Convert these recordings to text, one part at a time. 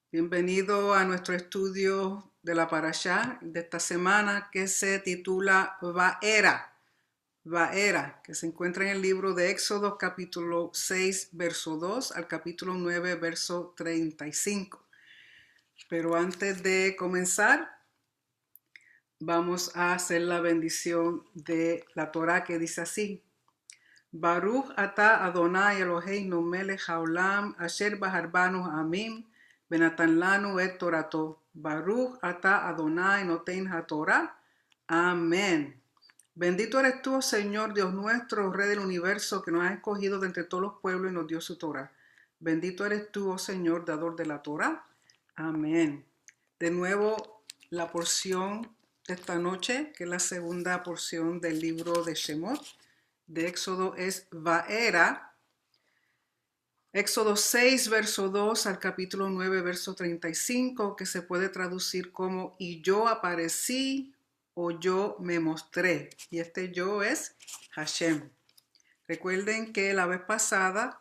Bienvenido a nuestro estudio de la Parashá de esta semana que se titula Vaera, que se encuentra en el libro de Éxodo capítulo 6, verso 2 al capítulo 9, verso 35. Pero antes de comenzar, vamos a hacer la bendición de la Torá que dice así. Baruch ata Adonai Eloheinu melech haolam asher baharbanu amim benatan lanu et torato. Baruch ata Adonai noten haTorah. Amén. Bendito eres tú, Señor Dios nuestro, Rey del universo, que nos has escogido de entre todos los pueblos y nos dio su Torah. Bendito eres tú, oh Señor, dador de la Torah. Amén. De nuevo, la porción de esta noche, que es la segunda porción del libro de Shemot, de Éxodo, es Vaera. Éxodo 6, verso 2 al capítulo 9, verso 35, que se puede traducir como y yo aparecí o yo me mostré. Y este yo es Hashem. Recuerden que la vez pasada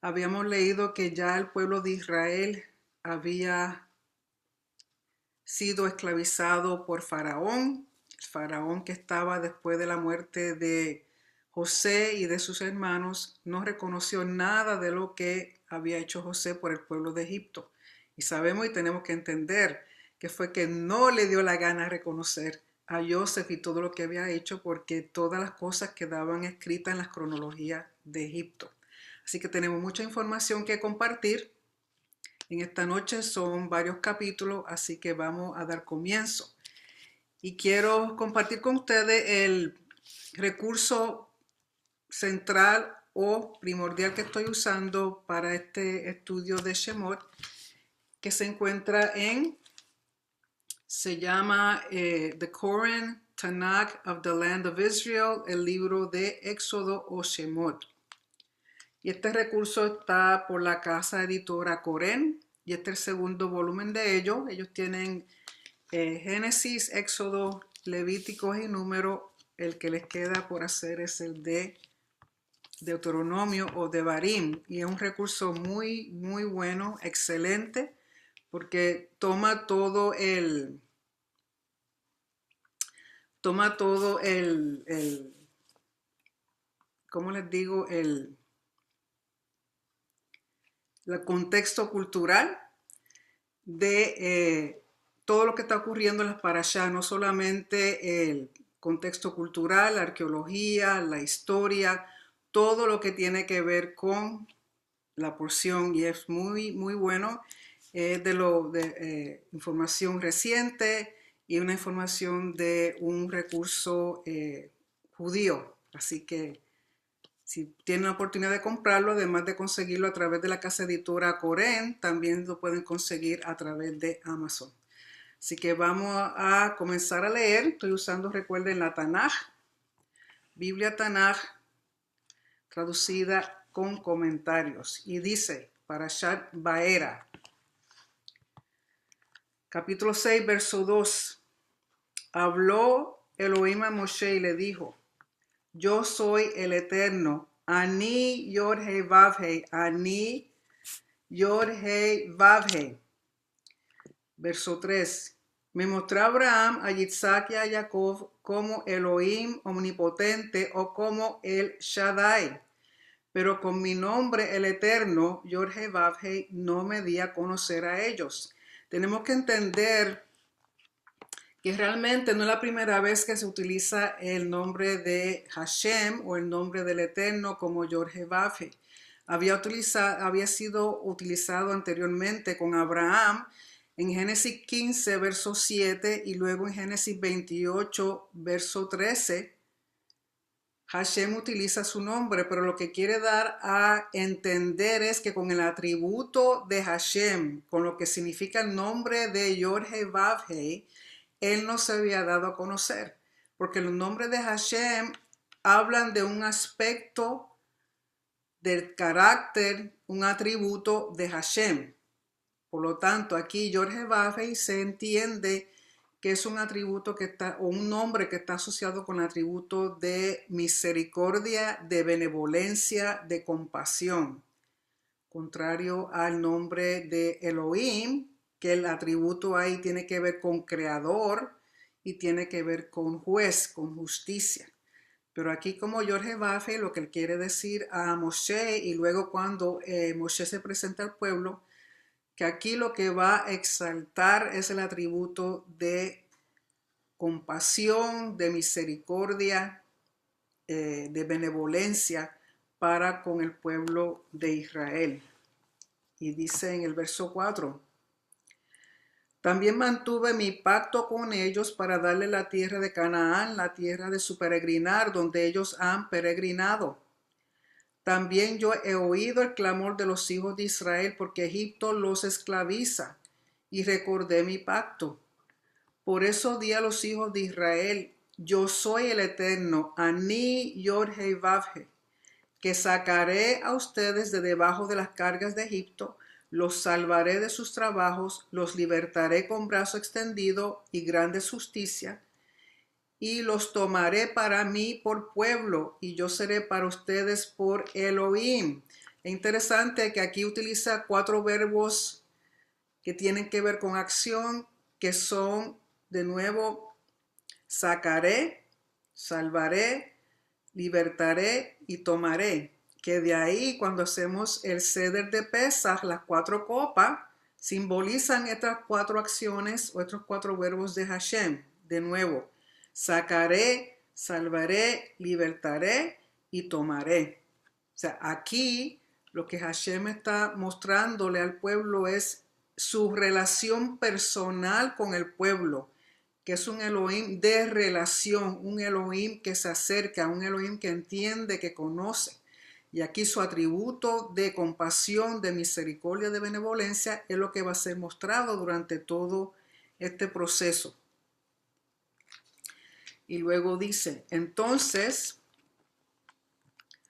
habíamos leído que ya el pueblo de Israel había sido esclavizado por Faraón, el Faraón que estaba después de la muerte de José y de sus hermanos, no reconoció nada de lo que había hecho José por el pueblo de Egipto. Y sabemos y tenemos que entender que fue que no le dio la gana reconocer a Joseph y todo lo que había hecho porque todas las cosas quedaban escritas en las cronologías de Egipto. Así que tenemos mucha información que compartir. En esta noche son varios capítulos, así que vamos a dar comienzo. Y quiero compartir con ustedes el recurso central o primordial que estoy usando para este estudio de Shemot, que se llama The Koren Tanakh of the Land of Israel, el libro de Éxodo o Shemot. Y este recurso está por la casa editora Koren, y este es el segundo volumen de ellos. Ellos tienen Génesis, Éxodo, Levíticos y Número. El que les queda por hacer es el de Deuteronomio o Devarim. Y es un recurso muy, muy bueno, excelente, porque toma todo el ¿cómo les digo? El contexto cultural de todo lo que está ocurriendo en las parashá, no solamente el contexto cultural, la arqueología, la historia, todo lo que tiene que ver con la porción, y es muy, muy bueno. De información reciente y una información de un recurso judío. Así que si tienen la oportunidad de comprarlo, además de conseguirlo a través de la casa editora Koren, también lo pueden conseguir a través de Amazon. Así que vamos a comenzar a leer. Estoy usando, recuerden, la Tanaj, Biblia Tanaj, traducida con comentarios. Y dice, Parashat Vaera, capítulo 6, verso 2. Habló Elohim a Moshe y le dijo, yo soy el Eterno, Ani Yod Hei Vav Hei, Ani Yod Hei Vav Hei. Verso 3. Me mostró a Abraham, a Yitzhak y a Jacob como Elohim omnipotente o como el Shaddai. Pero con mi nombre, el Eterno, Yod Hei Vav Hei, no me di a conocer a ellos. Tenemos que entender que realmente no es la primera vez que se utiliza el nombre de Hashem o el nombre del Eterno como Yod Hei Vav Hei. Había sido utilizado anteriormente con Abraham en Génesis 15, verso 7, y luego en Génesis 28, verso 13. Hashem utiliza su nombre, pero lo que quiere dar a entender es que con el atributo de Hashem, con lo que significa el nombre de Yod Hei Vav Hei, él no se había dado a conocer, porque los nombres de Hashem hablan de un aspecto del carácter, un atributo de Hashem. Por lo tanto, aquí Yod Hei Vav Hei se entiende que es un atributo que está, o un nombre que está asociado con el atributo de misericordia, de benevolencia, de compasión. contrario al nombre de Elohim, que el atributo ahí tiene que ver con creador y tiene que ver con juez, con justicia. Pero aquí como Jorge Bafe, lo que él quiere decir a Moshe, y luego cuando Moshe se presenta al pueblo, que aquí lo que va a exaltar es el atributo de compasión, de misericordia, de benevolencia para con el pueblo de Israel. Y dice en el verso 4, también mantuve mi pacto con ellos para darle la tierra de Canaán, la tierra de su peregrinar, donde ellos han peregrinado. También yo he oído el clamor de los hijos de Israel, porque Egipto los esclaviza, y recordé mi pacto. Por eso di a los hijos de Israel, yo soy el Eterno, Ani Yod-Heh Vav-Heh, que sacaré a ustedes de debajo de las cargas de Egipto, los salvaré de sus trabajos, los libertaré con brazo extendido y grande justicia, y los tomaré para mí por pueblo, y yo seré para ustedes por Elohim. Es interesante que aquí utiliza 4 verbos que tienen que ver con acción, que son, de nuevo, sacaré, salvaré, libertaré y tomaré. Que de ahí, cuando hacemos el ceder de Pesaj, las 4 copas simbolizan estas 4 acciones o estos 4 verbos de Hashem. De nuevo, sacaré, salvaré, libertaré y tomaré. O sea, aquí lo que Hashem está mostrándole al pueblo es su relación personal con el pueblo, que es un Elohim de relación, un Elohim que se acerca, un Elohim que entiende, que conoce. Y aquí su atributo de compasión, de misericordia, de benevolencia es lo que va a ser mostrado durante todo este proceso. Y luego dice, entonces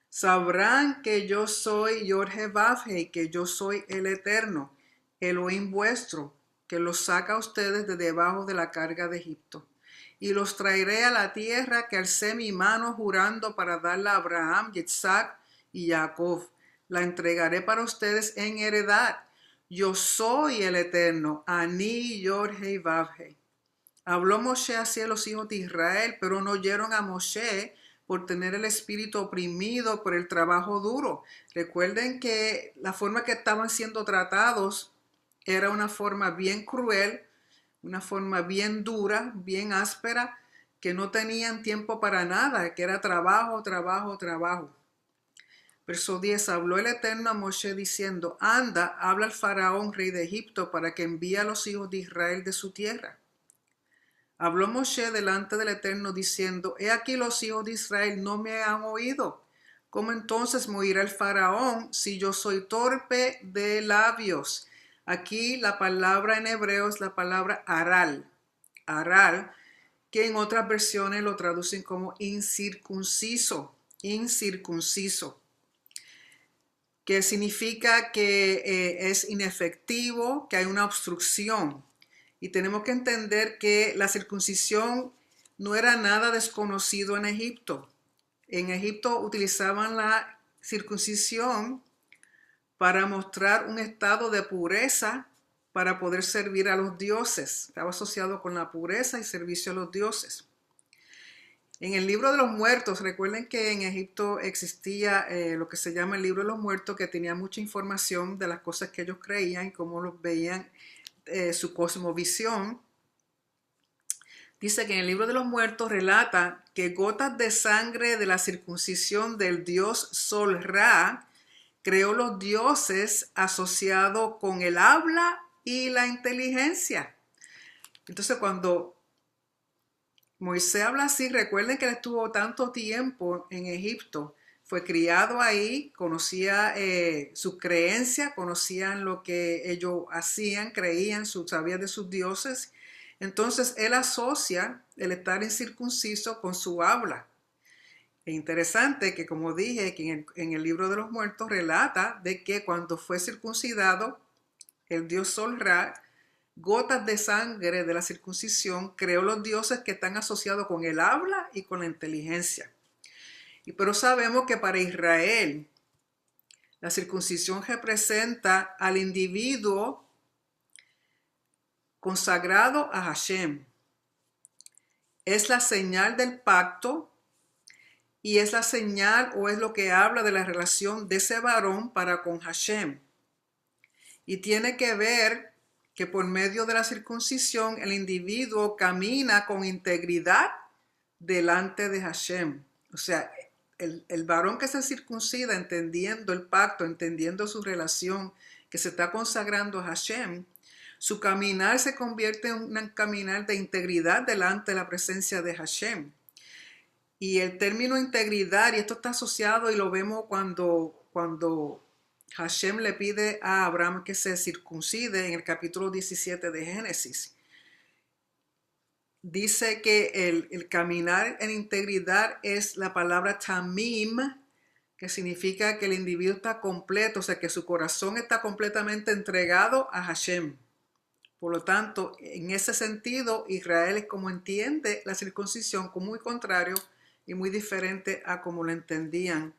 sabrán que yo soy Yod-Heh Vav-Heh y que yo soy el Eterno, Elohim vuestro, que los saca a ustedes de debajo de la carga de Egipto. Y los traeré a la tierra que alcé mi mano jurando para darla a Abraham, Yitzhak y Jacob. La entregaré para ustedes en heredad. Yo soy el Eterno, Ani Yod-Heh Vav-Heh. Habló Moshe hacia los hijos de Israel, pero no oyeron a Moshe por tener el espíritu oprimido por el trabajo duro. Recuerden que la forma que estaban siendo tratados era una forma bien cruel, una forma bien dura, bien áspera, que no tenían tiempo para nada, que era trabajo, trabajo, trabajo. Verso 10, habló el Eterno a Moshe diciendo, anda, habla al faraón, rey de Egipto, para que envíe a los hijos de Israel de su tierra. Habló Moshe delante del Eterno diciendo, he aquí los hijos de Israel no me han oído. ¿Cómo entonces me oirá el faraón si yo soy torpe de labios? Aquí la palabra en hebreo es la palabra aral. Aral, que en otras versiones lo traducen como incircunciso. Incircunciso. Que significa que es inefectivo, que hay una obstrucción. Y tenemos que entender que la circuncisión no era nada desconocido en Egipto. En Egipto utilizaban la circuncisión para mostrar un estado de pureza para poder servir a los dioses. Estaba asociado con la pureza y servicio a los dioses. En el libro de los muertos, recuerden que en Egipto existía lo que se llama el libro de los muertos, que tenía mucha información de las cosas que ellos creían y cómo los veían, su cosmovisión. Dice que en el libro de los muertos relata que gotas de sangre de la circuncisión del dios Sol Ra creó los dioses asociados con el habla y la inteligencia. Entonces cuando Moisés habla así, recuerden que él estuvo tanto tiempo en Egipto, fue criado ahí, conocía sus creencias, conocían lo que ellos hacían, creían, sabían de sus dioses. Entonces él asocia el estar incircunciso con su habla. Es interesante que, como dije, que en el libro de los muertos relata de que cuando fue circuncidado, el dios Sol Ra, gotas de sangre de la circuncisión, creó los dioses que están asociados con el habla y con la inteligencia. Pero sabemos que para Israel La circuncisión representa al individuo consagrado a Hashem. Es la señal del pacto y es la señal o es lo que habla de la relación de ese varón para con Hashem. Y tiene que ver que por medio de la circuncisión el individuo camina con integridad delante de Hashem. O sea, el varón que se circuncida, entendiendo el pacto, entendiendo su relación, que se está consagrando a Hashem, su caminar se convierte en un caminar de integridad delante de la presencia de Hashem. Y el término integridad, y esto está asociado y lo vemos cuando Hashem le pide a Abraham que se circuncide en el capítulo 17 de Génesis. Dice que el caminar en integridad es la palabra tamim, que significa que el individuo está completo, o sea que su corazón está completamente entregado a Hashem. Por lo tanto, en ese sentido, Israel es como entiende la circuncisión, como muy contrario y muy diferente a como lo entendían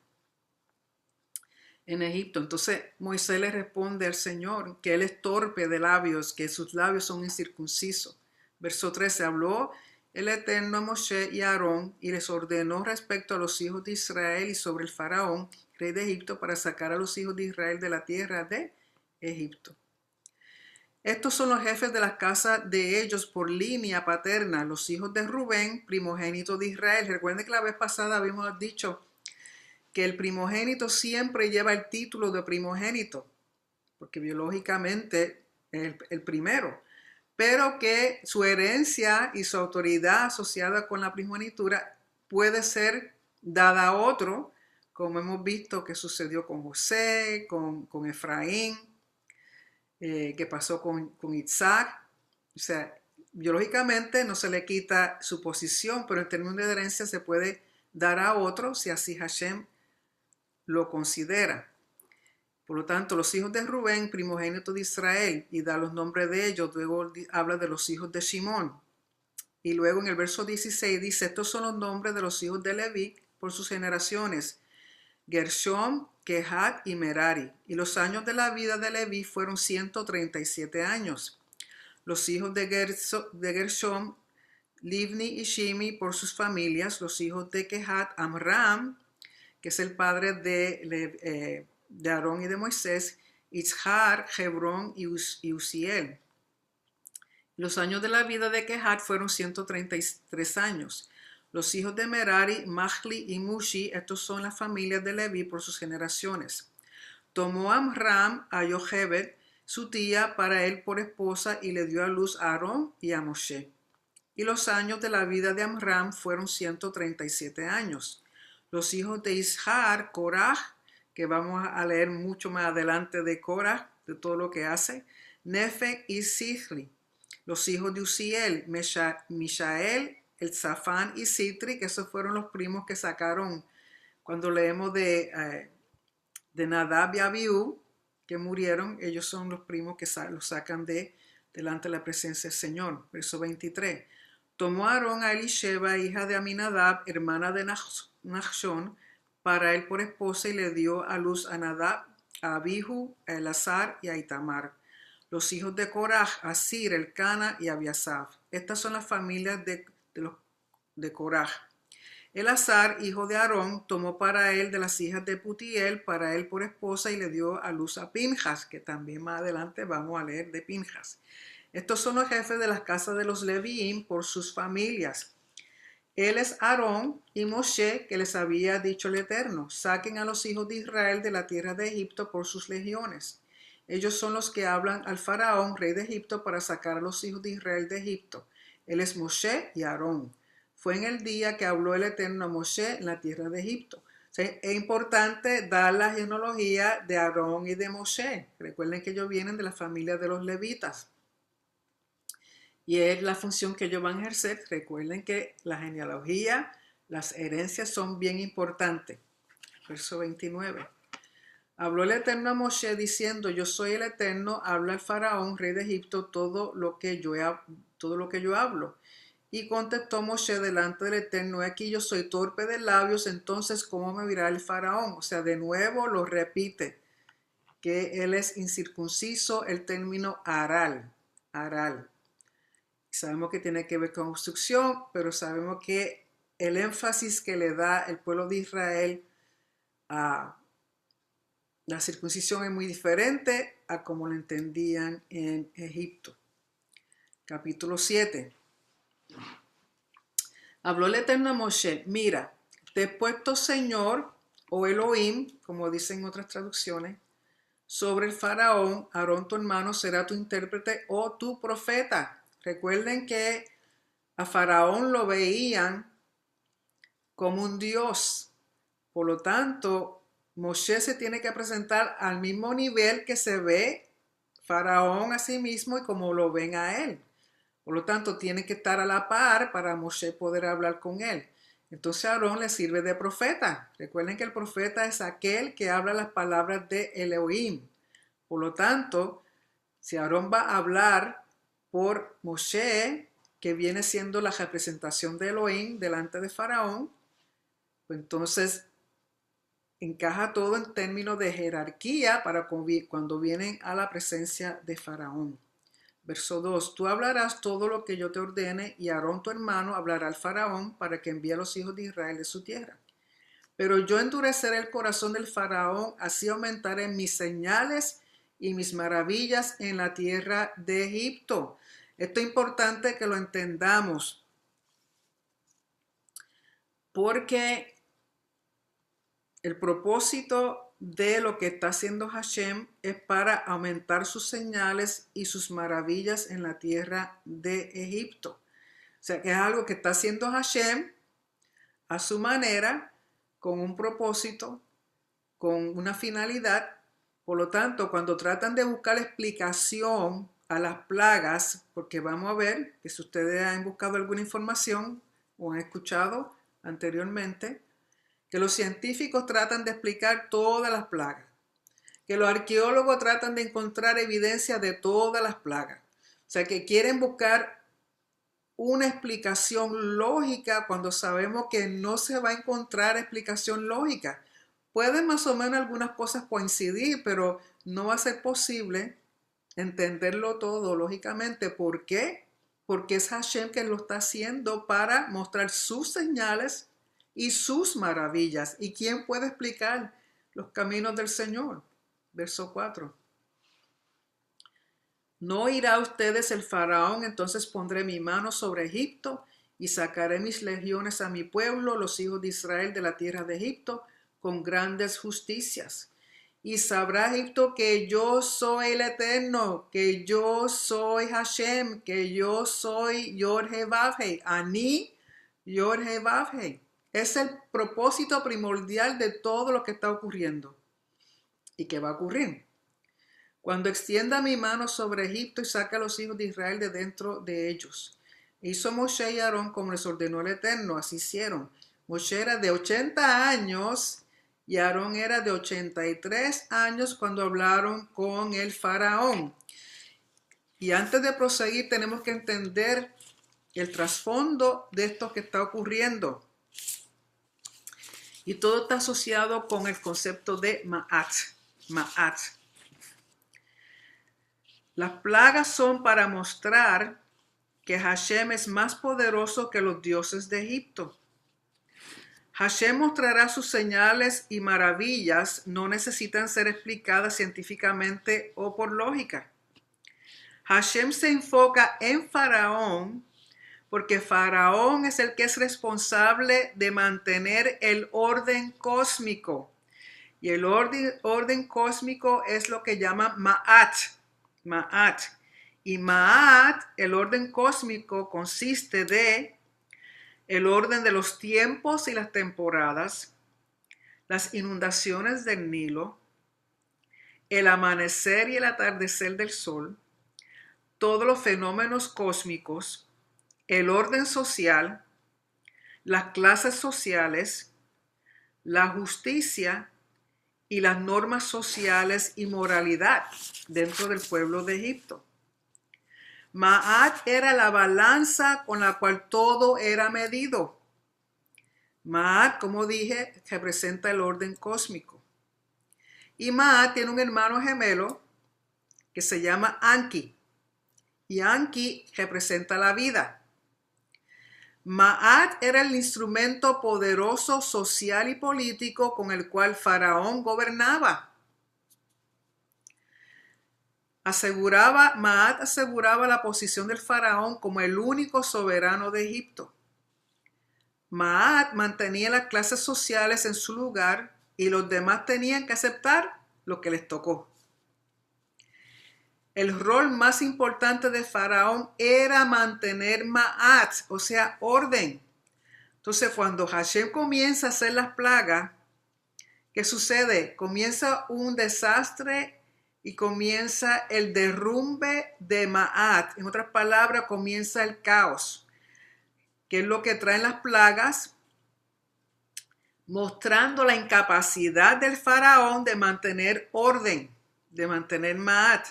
en Egipto. Entonces Moisés le responde al Señor que él es torpe de labios, que sus labios son incircuncisos. Verso 13, habló el Eterno a Moshe y a Aarón y les ordenó respecto a los hijos de Israel y sobre el faraón, rey de Egipto, para sacar a los hijos de Israel de la tierra de Egipto. Estos son los jefes de las casas de ellos por línea paterna, los hijos de Rubén, primogénito de Israel. Recuerden que la vez pasada habíamos dicho que el primogénito siempre lleva el título de primogénito, porque biológicamente es el primero, pero que su herencia y su autoridad asociada con la primogenitura puede ser dada a otro, como hemos visto que sucedió con José, con Efraín, que pasó con Isaac. O sea, biológicamente no se le quita su posición, pero en términos de herencia se puede dar a otro si así Hashem lo considera. Por lo tanto, los hijos de Rubén, primogénito de Israel, y da los nombres de ellos. Luego habla de los hijos de Shimón. Y luego en el verso 16 dice, estos son los nombres de los hijos de Leví por sus generaciones: Gershom, Kehat y Merari. Y los años de la vida de Leví fueron 137 años. Los hijos de Gershom, Livni y Shimi por sus familias. Los hijos de Kehat, Amram, que es el padre de Aarón y de Moisés, Itzhar, Hebrón y Uziel. Los años de la vida de Kehat fueron 133 años. Los hijos de Merari, Mahli y Mushi, estos son las familias de Leví por sus generaciones. Tomó Amram a Yochebed, su tía, para él por esposa, y le dio a luz a Aarón y a Moshe. Y los años de la vida de Amram fueron 137 años. Los hijos de Ishar, Korah, que vamos a leer mucho más adelante de Korah, de todo lo que hace, Nefeg y Zihri. Los hijos de Uziel, Mishael, Elzafán y Sitri, que esos fueron los primos que sacaron cuando leemos de Nadab y Abiú, que murieron. Ellos son los primos que los sacan delante de la presencia del Señor. Verso 23. Tomó Aarón a Elisheba, hija de Aminadab, hermana de Nachshon, para él por esposa, y le dio a luz a Nadab, a Abihu, a Elazar y a Itamar. Los hijos de Korah, Asir, Elcana y Abiasaf. Estas son las familias de Korah. Elazar, hijo de Aarón, tomó para él de las hijas de Putiel, para él por esposa, y le dio a luz a Pinjas, que también más adelante vamos a leer de Pinjas. Estos son los jefes de las casas de los Leviim por sus familias. Él es Aarón y Moshe, que les había dicho el Eterno: saquen a los hijos de Israel de la tierra de Egipto por sus legiones. Ellos son los que hablan al faraón, rey de Egipto, para sacar a los hijos de Israel de Egipto. Él es Moshe y Aarón. Fue en el día que habló el Eterno a Moshe en la tierra de Egipto. O sea, es importante dar la genealogía de Aarón y de Moshe. Recuerden que ellos vienen de la familia de los levitas. Y es la función que ellos van a ejercer. Recuerden que la genealogía, las herencias son bien importantes. Verso 29. Habló el Eterno a Moshe diciendo: yo soy el Eterno, habla el faraón, rey de Egipto, todo lo que yo hablo. Y contestó Moshe delante del Eterno: aquí yo soy torpe de labios, entonces ¿cómo me oirá el faraón? O sea, de nuevo lo repite. que él es incircunciso, el término aral, aral. Sabemos que tiene que ver con obstrucción, pero sabemos que el énfasis que le da el pueblo de Israel a la circuncisión es muy diferente a como lo entendían en Egipto. Capítulo 7. Habló el Eterno a Moshe: mira, te he puesto Señor o Elohim, como dicen otras traducciones, sobre el faraón. Aarón tu hermano será tu intérprete o tu profeta. Recuerden que a faraón lo veían como un dios. Por lo tanto, Moshe se tiene que presentar al mismo nivel que se ve faraón a sí mismo y como lo ven a él. Por lo tanto, tiene que estar a la par para Moshe poder hablar con él. Entonces Aarón le sirve de profeta. Recuerden que el profeta es aquel que habla las palabras de Elohim. Por lo tanto, si Aarón va a hablar por Moshe, que viene siendo la representación de Elohim delante de Faraón, pues entonces encaja todo en términos de jerarquía para cuando vienen a la presencia de Faraón. Verso 2. Tú hablarás todo lo que yo te ordene, y Aarón tu hermano hablará al Faraón para que envíe a los hijos de Israel de su tierra. Pero yo endureceré el corazón del Faraón, así aumentaré mis señales y mis maravillas en la tierra de Egipto. Esto es importante que lo entendamos, porque el propósito de lo que está haciendo Hashem es para aumentar sus señales y sus maravillas en la tierra de Egipto. O sea que es algo que está haciendo Hashem a su manera, con un propósito, con una finalidad. Por lo tanto, cuando tratan de buscar explicación a las plagas, porque vamos a ver que si ustedes han buscado alguna información o han escuchado anteriormente, que los científicos tratan de explicar todas las plagas, que los arqueólogos tratan de encontrar evidencia de todas las plagas. O sea, que quieren buscar una explicación lógica cuando sabemos que no se va a encontrar explicación lógica. Pueden más o menos algunas cosas coincidir, pero no va a ser posible entenderlo todo lógicamente. ¿Por qué? Porque es Hashem que lo está haciendo para mostrar sus señales y sus maravillas. ¿Y quién puede explicar los caminos del Señor? Verso 4. No oirá ustedes el faraón, entonces pondré mi mano sobre Egipto y sacaré mis legiones a mi pueblo, los hijos de Israel, de la tierra de Egipto, con grandes justicias. Y sabrá Egipto que yo soy el Eterno, que yo soy Hashem, que yo soy Yod-Heh-Vav-Heh, Ani Yod-Heh-Vav-Heh. Es el propósito primordial de todo lo que está ocurriendo y que va a ocurrir. Cuando extienda mi mano sobre Egipto y saque a los hijos de Israel de dentro de ellos. Hizo Moshe y Aarón como les ordenó el Eterno, así hicieron. Moshe era de 80 años y Aarón era de 83 años cuando hablaron con el faraón. Y antes de proseguir tenemos que entender el trasfondo de esto que está ocurriendo. Y todo está asociado con el concepto de Ma'at. Ma'at. Las plagas son para mostrar que Hashem es más poderoso que los dioses de Egipto. Hashem mostrará sus señales y maravillas, no necesitan ser explicadas científicamente o por lógica. Hashem se enfoca en Faraón porque Faraón es el que es responsable de mantener el orden cósmico. Y el orden cósmico es lo que llama Ma'at. Ma'at. Y Ma'at, el orden cósmico, consiste de el orden de los tiempos y las temporadas, las inundaciones del Nilo, el amanecer y el atardecer del sol, todos los fenómenos cósmicos, el orden social, las clases sociales, la justicia y las normas sociales y moralidad dentro del pueblo de Egipto. Ma'at era la balanza con la cual todo era medido. Ma'at, como dije, representa el orden cósmico. Y Maat tiene un hermano gemelo que se llama Anki. Y Anki representa la vida. Maat era el instrumento poderoso social y político con el cual Faraón gobernaba. Maat aseguraba la posición del faraón como el único soberano de Egipto. Maat mantenía las clases sociales en su lugar y los demás tenían que aceptar lo que les tocó. El rol más importante de Faraón era mantener Maat, o sea, orden. Entonces, cuando Hashem comienza a hacer las plagas, ¿qué sucede? Comienza un desastre y comienza el derrumbe de Maat. En otras palabras, comienza el caos, que es lo que traen las plagas, mostrando la incapacidad del faraón de mantener orden, de mantener Maat.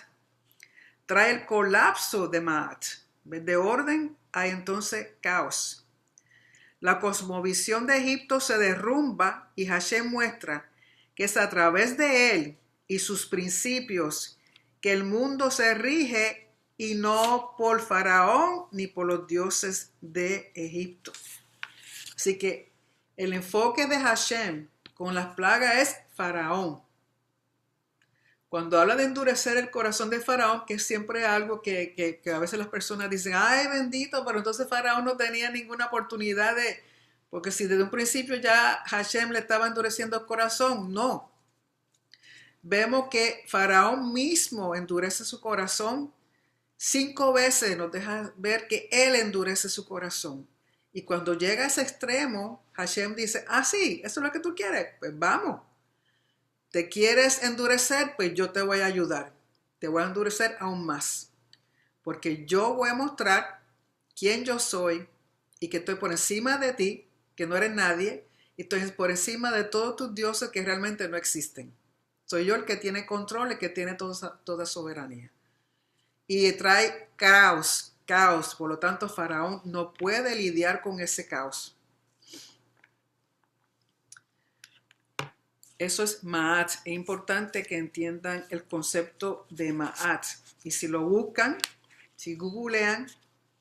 Trae el colapso de Maat. En vez de orden, hay entonces caos. La cosmovisión de Egipto se derrumba y Hashem muestra que es a través de él y sus principios que el mundo se rige y no por Faraón ni por los dioses de Egipto. Así que el enfoque de Hashem con las plagas es Faraón. Cuando habla de endurecer el corazón de Faraón, que es siempre algo que a veces las personas dicen, ay bendito, pero entonces Faraón no tenía ninguna oportunidad de, porque si desde un principio ya Hashem le estaba endureciendo el corazón, no. Vemos que Faraón mismo endurece su corazón 5 veces, nos deja ver que él endurece su corazón. Y cuando llega a ese extremo, Hashem dice, sí, eso es lo que tú quieres, pues vamos. ¿Te quieres endurecer? Pues yo te voy a ayudar. Te voy a endurecer aún más. Porque yo voy a mostrar quién yo soy y que estoy por encima de ti, que no eres nadie, y estoy por encima de todos tus dioses que realmente no existen. Soy yo el que tiene control, el que tiene toda soberanía. Y trae caos. Por lo tanto, Faraón no puede lidiar con ese caos. Eso es Maat. Es importante que entiendan el concepto de Maat. Y si lo buscan, si googlean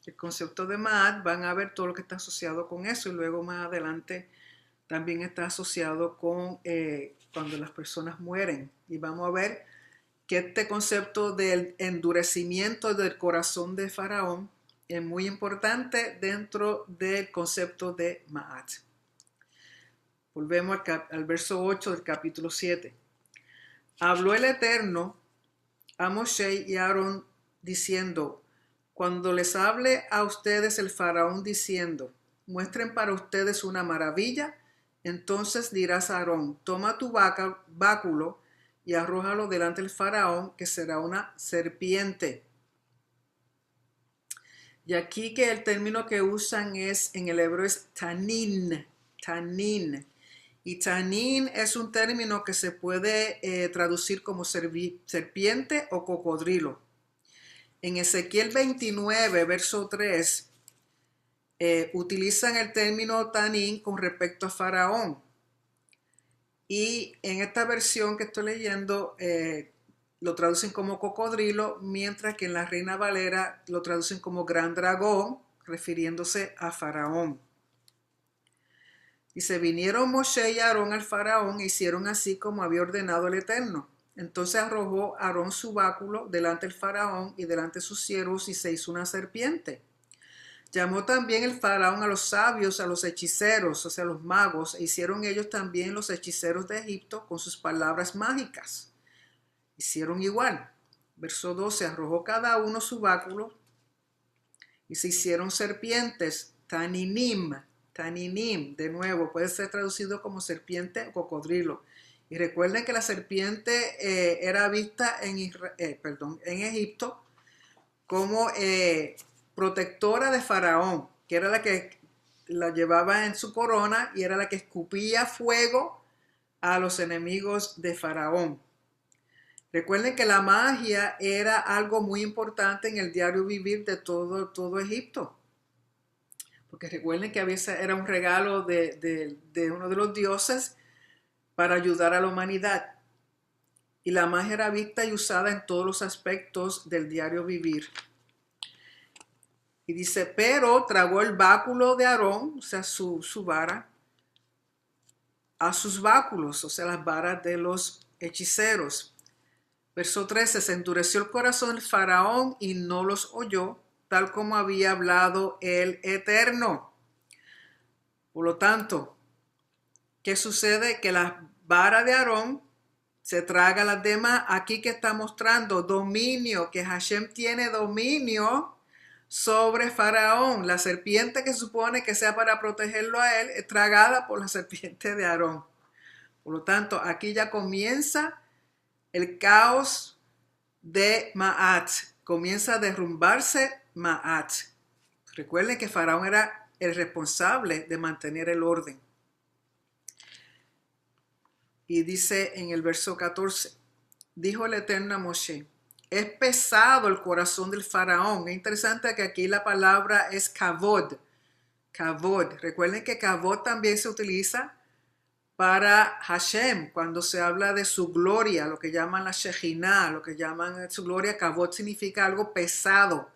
el concepto de Maat, van a ver todo lo que está asociado con eso. Y luego más adelante también está asociado con cuando las personas mueren. Y vamos a ver que este concepto del endurecimiento del corazón de Faraón es muy importante dentro del concepto de Maat. Volvemos al verso 8 del capítulo 7. Habló el Eterno a Moshe y a Aarón diciendo, cuando les hable a ustedes el faraón diciendo, muestren para ustedes una maravilla, entonces dirás a Aarón, toma tu báculo y arrójalo delante del faraón, que será una serpiente. Y aquí que el término que usan en el hebreo es tanin. Y tanin es un término que se puede traducir como serpiente o cocodrilo. En Ezequiel 29, verso 3, utilizan el término tanin con respecto a Faraón. Y en esta versión que estoy leyendo, lo traducen como cocodrilo, mientras que en la Reina Valera lo traducen como gran dragón, refiriéndose a Faraón. Y se vinieron Moshe y Aarón al faraón e hicieron así como había ordenado el Eterno. Entonces arrojó Aarón su báculo delante del faraón y delante de sus siervos y se hizo una serpiente. Llamó también el faraón a los sabios, a los hechiceros, o sea, los magos, e hicieron ellos también los hechiceros de Egipto con sus palabras mágicas. Hicieron igual. Verso 12, arrojó cada uno su báculo y se hicieron serpientes, taninim, de nuevo, puede ser traducido como serpiente o cocodrilo. Y recuerden que la serpiente era vista en Egipto como protectora de Faraón, que era la que la llevaba en su corona y era la que escupía fuego a los enemigos de Faraón. Recuerden que la magia era algo muy importante en el diario vivir de todo Egipto. Porque recuerden que a veces era un regalo de uno de los dioses para ayudar a la humanidad. y la magia era vista y usada en todos los aspectos del diario vivir. Y dice, pero tragó el báculo de Aarón, o sea, su vara, a sus báculos, o sea, las varas de los hechiceros. Verso 13, se endureció el corazón del faraón y no los oyó, tal como había hablado el Eterno. Por lo tanto, ¿qué sucede? Que la vara de Aarón se traga a las demás. Aquí que está mostrando dominio, que Hashem tiene dominio sobre Faraón. La serpiente que supone que sea para protegerlo a él es tragada por la serpiente de Aarón. Por lo tanto, aquí ya comienza el caos de Maat. Comienza a derrumbarse Maat. Recuerden que Faraón era el responsable de mantener el orden. Y dice en el verso 14, dijo el Eterno a Moshe, es pesado el corazón del faraón. Es interesante que aquí la palabra es kavod. Kavod. Recuerden que kavod también se utiliza para Hashem, cuando se habla de su gloria, lo que llaman la Shejinah, lo que llaman su gloria. Kavod significa algo pesado.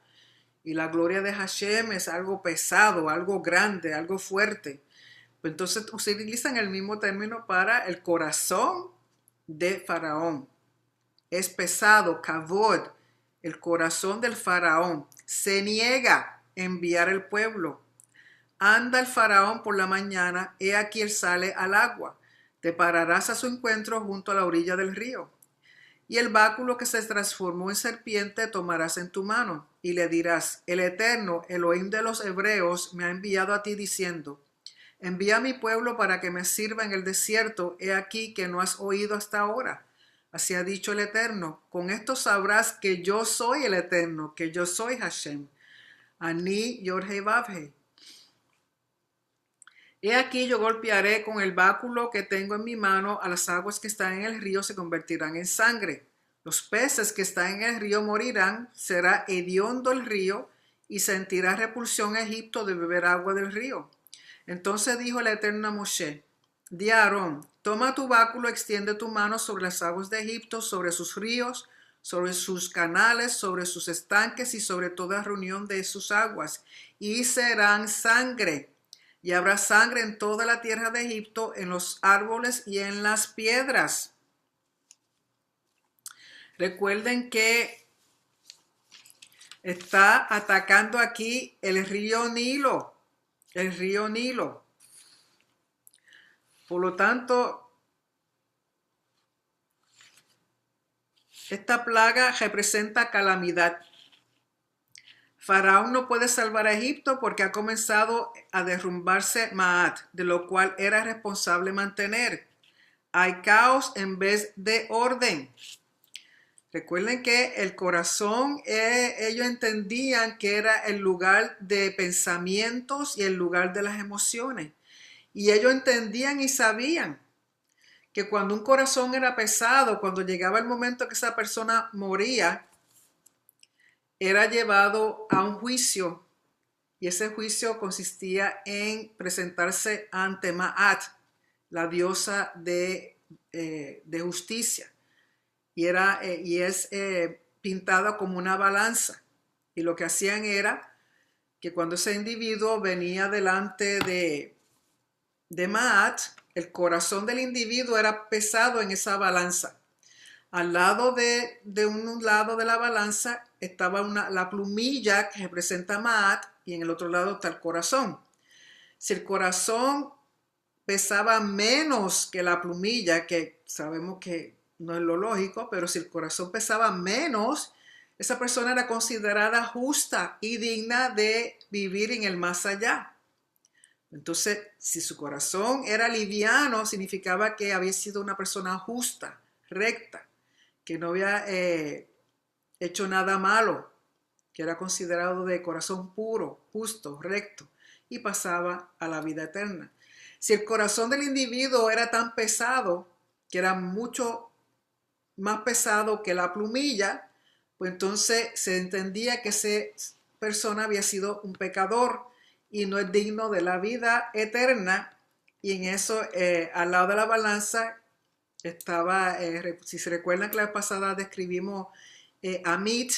Y la gloria de Hashem es algo pesado, algo grande, algo fuerte. Entonces se utilizan el mismo término para el corazón de Faraón. Es pesado, kavod, el corazón del Faraón. Se niega a enviar el pueblo. Anda el Faraón por la mañana, he aquí él sale al agua. Te pararás a su encuentro junto a la orilla del río. Y el báculo que se transformó en serpiente tomarás en tu mano y le dirás, el Eterno, Elohim de los hebreos, me ha enviado a ti diciendo, envía a mi pueblo para que me sirva en el desierto, he aquí que no has oído hasta ahora. Así ha dicho el Eterno, con esto sabrás que yo soy el Eterno, que yo soy Hashem. Ani Yorhei Vavhei. He aquí yo golpearé con el báculo que tengo en mi mano a las aguas que están en el río se convertirán en sangre. Los peces que están en el río morirán, será hediondo el río y sentirá repulsión a Egipto de beber agua del río. Entonces dijo el Eterno a Moshe, di a Aarón, toma tu báculo, extiende tu mano sobre las aguas de Egipto, sobre sus ríos, sobre sus canales, sobre sus estanques y sobre toda reunión de sus aguas, y serán sangre. Y habrá sangre en toda la tierra de Egipto, en los árboles y en las piedras. Recuerden que está atacando aquí el río Nilo. El río Nilo. Por lo tanto, esta plaga representa calamidad. Faraón no puede salvar a Egipto porque ha comenzado a derrumbarse Maat, de lo cual era responsable mantener. Hay caos en vez de orden. Recuerden que el corazón, ellos entendían que era el lugar de pensamientos y el lugar de las emociones. Y ellos entendían y sabían que cuando un corazón era pesado, cuando llegaba el momento que esa persona moría, era llevado a un juicio. Y ese juicio consistía en presentarse ante Maat, la diosa de justicia. Y es pintada como una balanza. Y lo que hacían era que cuando ese individuo venía delante de Maat, el corazón del individuo era pesado en esa balanza. Al lado de un lado de la balanza estaba la plumilla que representa Maat y en el otro lado está el corazón. Si el corazón pesaba menos que la plumilla, que sabemos que no es lo lógico, pero si el corazón pesaba menos, esa persona era considerada justa y digna de vivir en el más allá. Entonces, si su corazón era liviano, significaba que había sido una persona justa, recta, que no había hecho nada malo, que era considerado de corazón puro, justo, recto, y pasaba a la vida eterna. Si el corazón del individuo era tan pesado, que era mucho más pesado que la plumilla, pues entonces se entendía que esa persona había sido un pecador y no es digno de la vida eterna. Y en eso, al lado de la balanza, estaba, si se recuerdan que la vez pasada describimos Amit,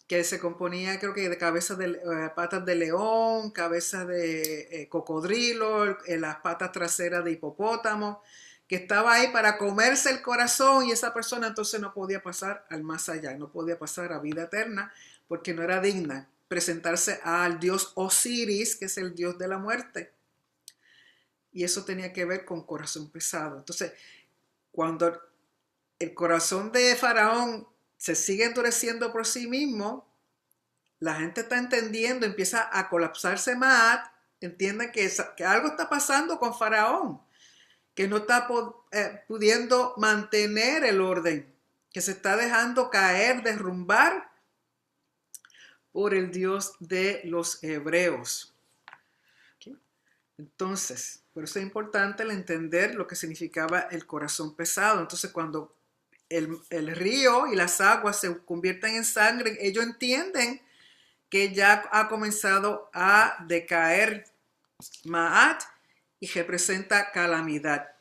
que se componía creo que de cabezas de patas de león, cabezas de cocodrilo, las patas traseras de hipopótamo, que estaba ahí para comerse el corazón y esa persona entonces no podía pasar al más allá, no podía pasar a vida eterna porque no era digna presentarse al dios Osiris, que es el dios de la muerte. Y eso tenía que ver con corazón pesado. Entonces, cuando el corazón de Faraón se sigue endureciendo por sí mismo, la gente está entendiendo, empieza a colapsarse más, entienden que algo está pasando con Faraón, que no está pudiendo mantener el orden, que se está dejando caer, derrumbar por el Dios de los hebreos. ¿Okay? Entonces, por eso es importante el entender lo que significaba el corazón pesado. Entonces, cuando el río y las aguas se convierten en sangre, ellos entienden que ya ha comenzado a decaer Ma'at y representa calamidad.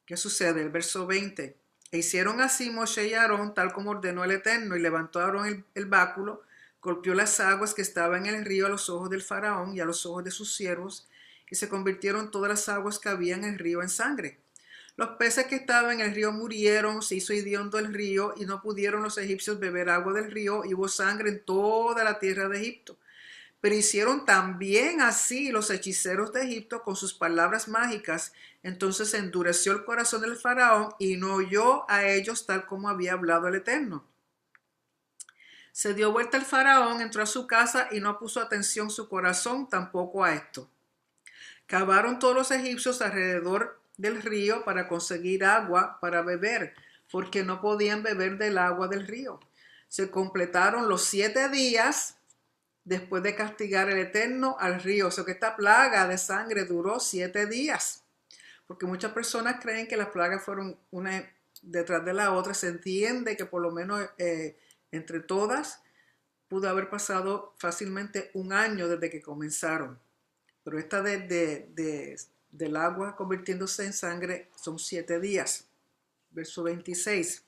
¿Qué sucede? El verso 20. E hicieron así Moshe y Aarón tal como ordenó el Eterno, y levantó Aarón el báculo, golpeó las aguas que estaban en el río a los ojos del faraón y a los ojos de sus siervos, y se convirtieron todas las aguas que había en el río en sangre. Los peces que estaban en el río murieron, se hizo hediondo el río, y no pudieron los egipcios beber agua del río, y hubo sangre en toda la tierra de Egipto. Pero hicieron también así los hechiceros de Egipto con sus palabras mágicas. Entonces se endureció el corazón del faraón y no oyó a ellos tal como había hablado el Eterno. Se dio vuelta el faraón, entró a su casa y no puso atención su corazón tampoco a esto. Cavaron todos los egipcios alrededor del río para conseguir agua para beber, porque no podían beber del agua del río. Se completaron los 7 días después de castigar el Eterno al río. O sea que esta plaga de sangre duró 7 días. Porque muchas personas creen que las plagas fueron una detrás de la otra. Se entiende que por lo menos entre todas pudo haber pasado fácilmente un año desde que comenzaron. Pero esta del agua convirtiéndose en sangre son 7 días. Verso 26.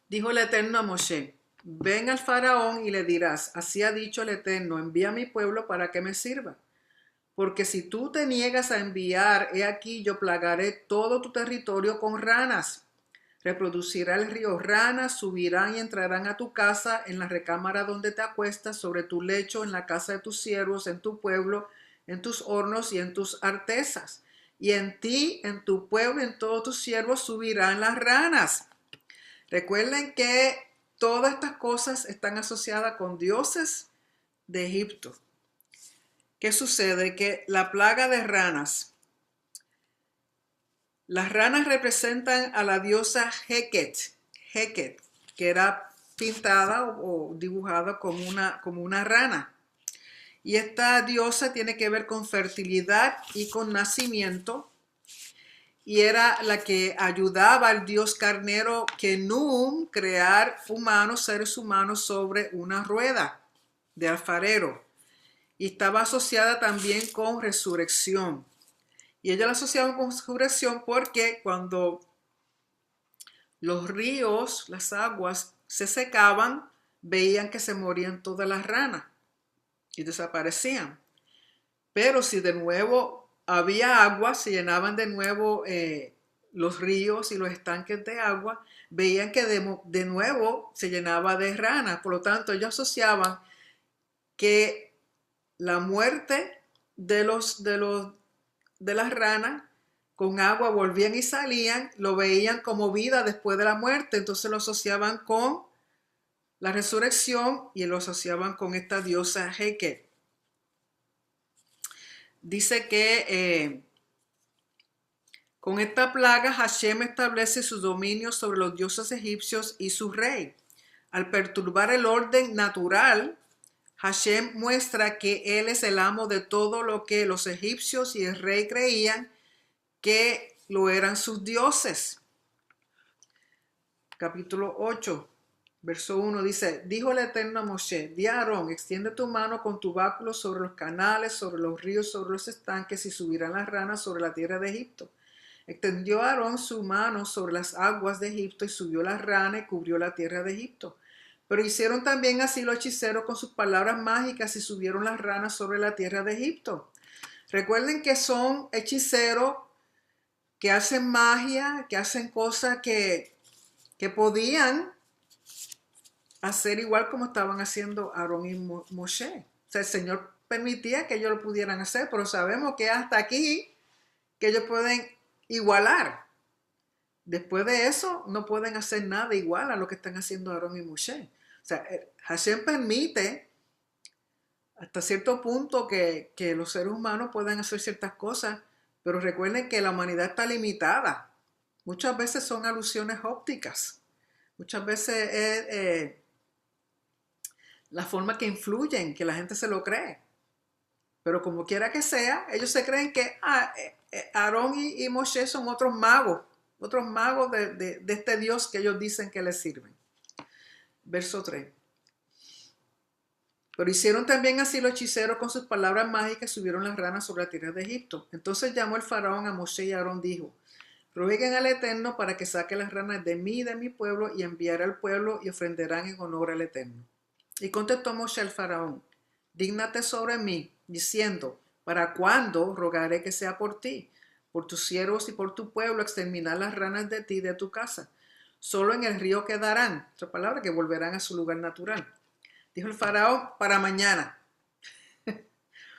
Dijo el Eterno a Moshe: ven al faraón y le dirás, así ha dicho el Eterno, envía a mi pueblo para que me sirva. Porque si tú te niegas a enviar, he aquí yo plagaré todo tu territorio con ranas. Reproducirá el río ranas, subirán y entrarán a tu casa, en la recámara donde te acuestas, sobre tu lecho, en la casa de tus siervos, en tu pueblo, en tus hornos y en tus artesas. Y en ti, en tu pueblo, en todos tus siervos subirán las ranas. Recuerden que todas estas cosas están asociadas con dioses de Egipto. ¿Qué sucede? Que la plaga de ranas, las ranas representan a la diosa Heket, que era pintada o dibujada como una rana. Y esta diosa tiene que ver con fertilidad y con nacimiento. Y era la que ayudaba al dios carnero Kenum crear seres humanos sobre una rueda de alfarero. Y estaba asociada también con resurrección. Y ella la asociaba con resurrección porque cuando los ríos, las aguas se secaban, veían que se morían todas las ranas y desaparecían. Pero si de nuevo había agua, se llenaban de nuevo los ríos y los estanques de agua, veían que de nuevo se llenaba de ranas. Por lo tanto, ellos asociaban que la muerte de las ranas con agua volvían y salían, lo veían como vida después de la muerte, entonces lo asociaban con la resurrección y lo asociaban con esta diosa Heket. Dice que con esta plaga Hashem establece su dominio sobre los dioses egipcios y su rey. Al perturbar el orden natural, Hashem muestra que él es el amo de todo lo que los egipcios y el rey creían que lo eran sus dioses. Capítulo 8, verso 1 dice: dijo el Eterno a Moshe, di a Aarón, extiende tu mano con tu báculo sobre los canales, sobre los ríos, sobre los estanques, y subirán las ranas sobre la tierra de Egipto. Extendió Aarón su mano sobre las aguas de Egipto y subió la rana y cubrió la tierra de Egipto. Pero hicieron también así los hechiceros con sus palabras mágicas y subieron las ranas sobre la tierra de Egipto. Recuerden que son hechiceros que hacen magia, que hacen cosas que podían hacer igual como estaban haciendo Aarón y Moshe. O sea, el Señor permitía que ellos lo pudieran hacer, pero sabemos que hasta aquí que ellos pueden igualar. Después de eso no pueden hacer nada igual a lo que están haciendo Aarón y Moshe. O sea, Hashem permite hasta cierto punto que los seres humanos puedan hacer ciertas cosas, pero recuerden que la humanidad está limitada. Muchas veces son alusiones ópticas. Muchas veces es la forma que influyen, que la gente se lo cree. Pero como quiera que sea, ellos se creen que Aarón y Moshe son otros magos de este Dios que ellos dicen que les sirven. Verso 3. Pero hicieron también así los hechiceros con sus palabras mágicas, subieron las ranas sobre la tierra de Egipto. Entonces llamó el faraón a Moshe y a Aarón, dijo: rueguen al Eterno para que saque las ranas de mí y de mi pueblo, y enviaré al pueblo y ofrenderán en honor al Eterno. Y contestó Moshe al faraón: dígnate sobre mí, diciendo: ¿para cuándo rogaré que sea por ti, por tus siervos y por tu pueblo, exterminar las ranas de ti y de tu casa? Solo en el río quedarán, otra palabra, que volverán a su lugar natural. Dijo el faraón: para mañana. O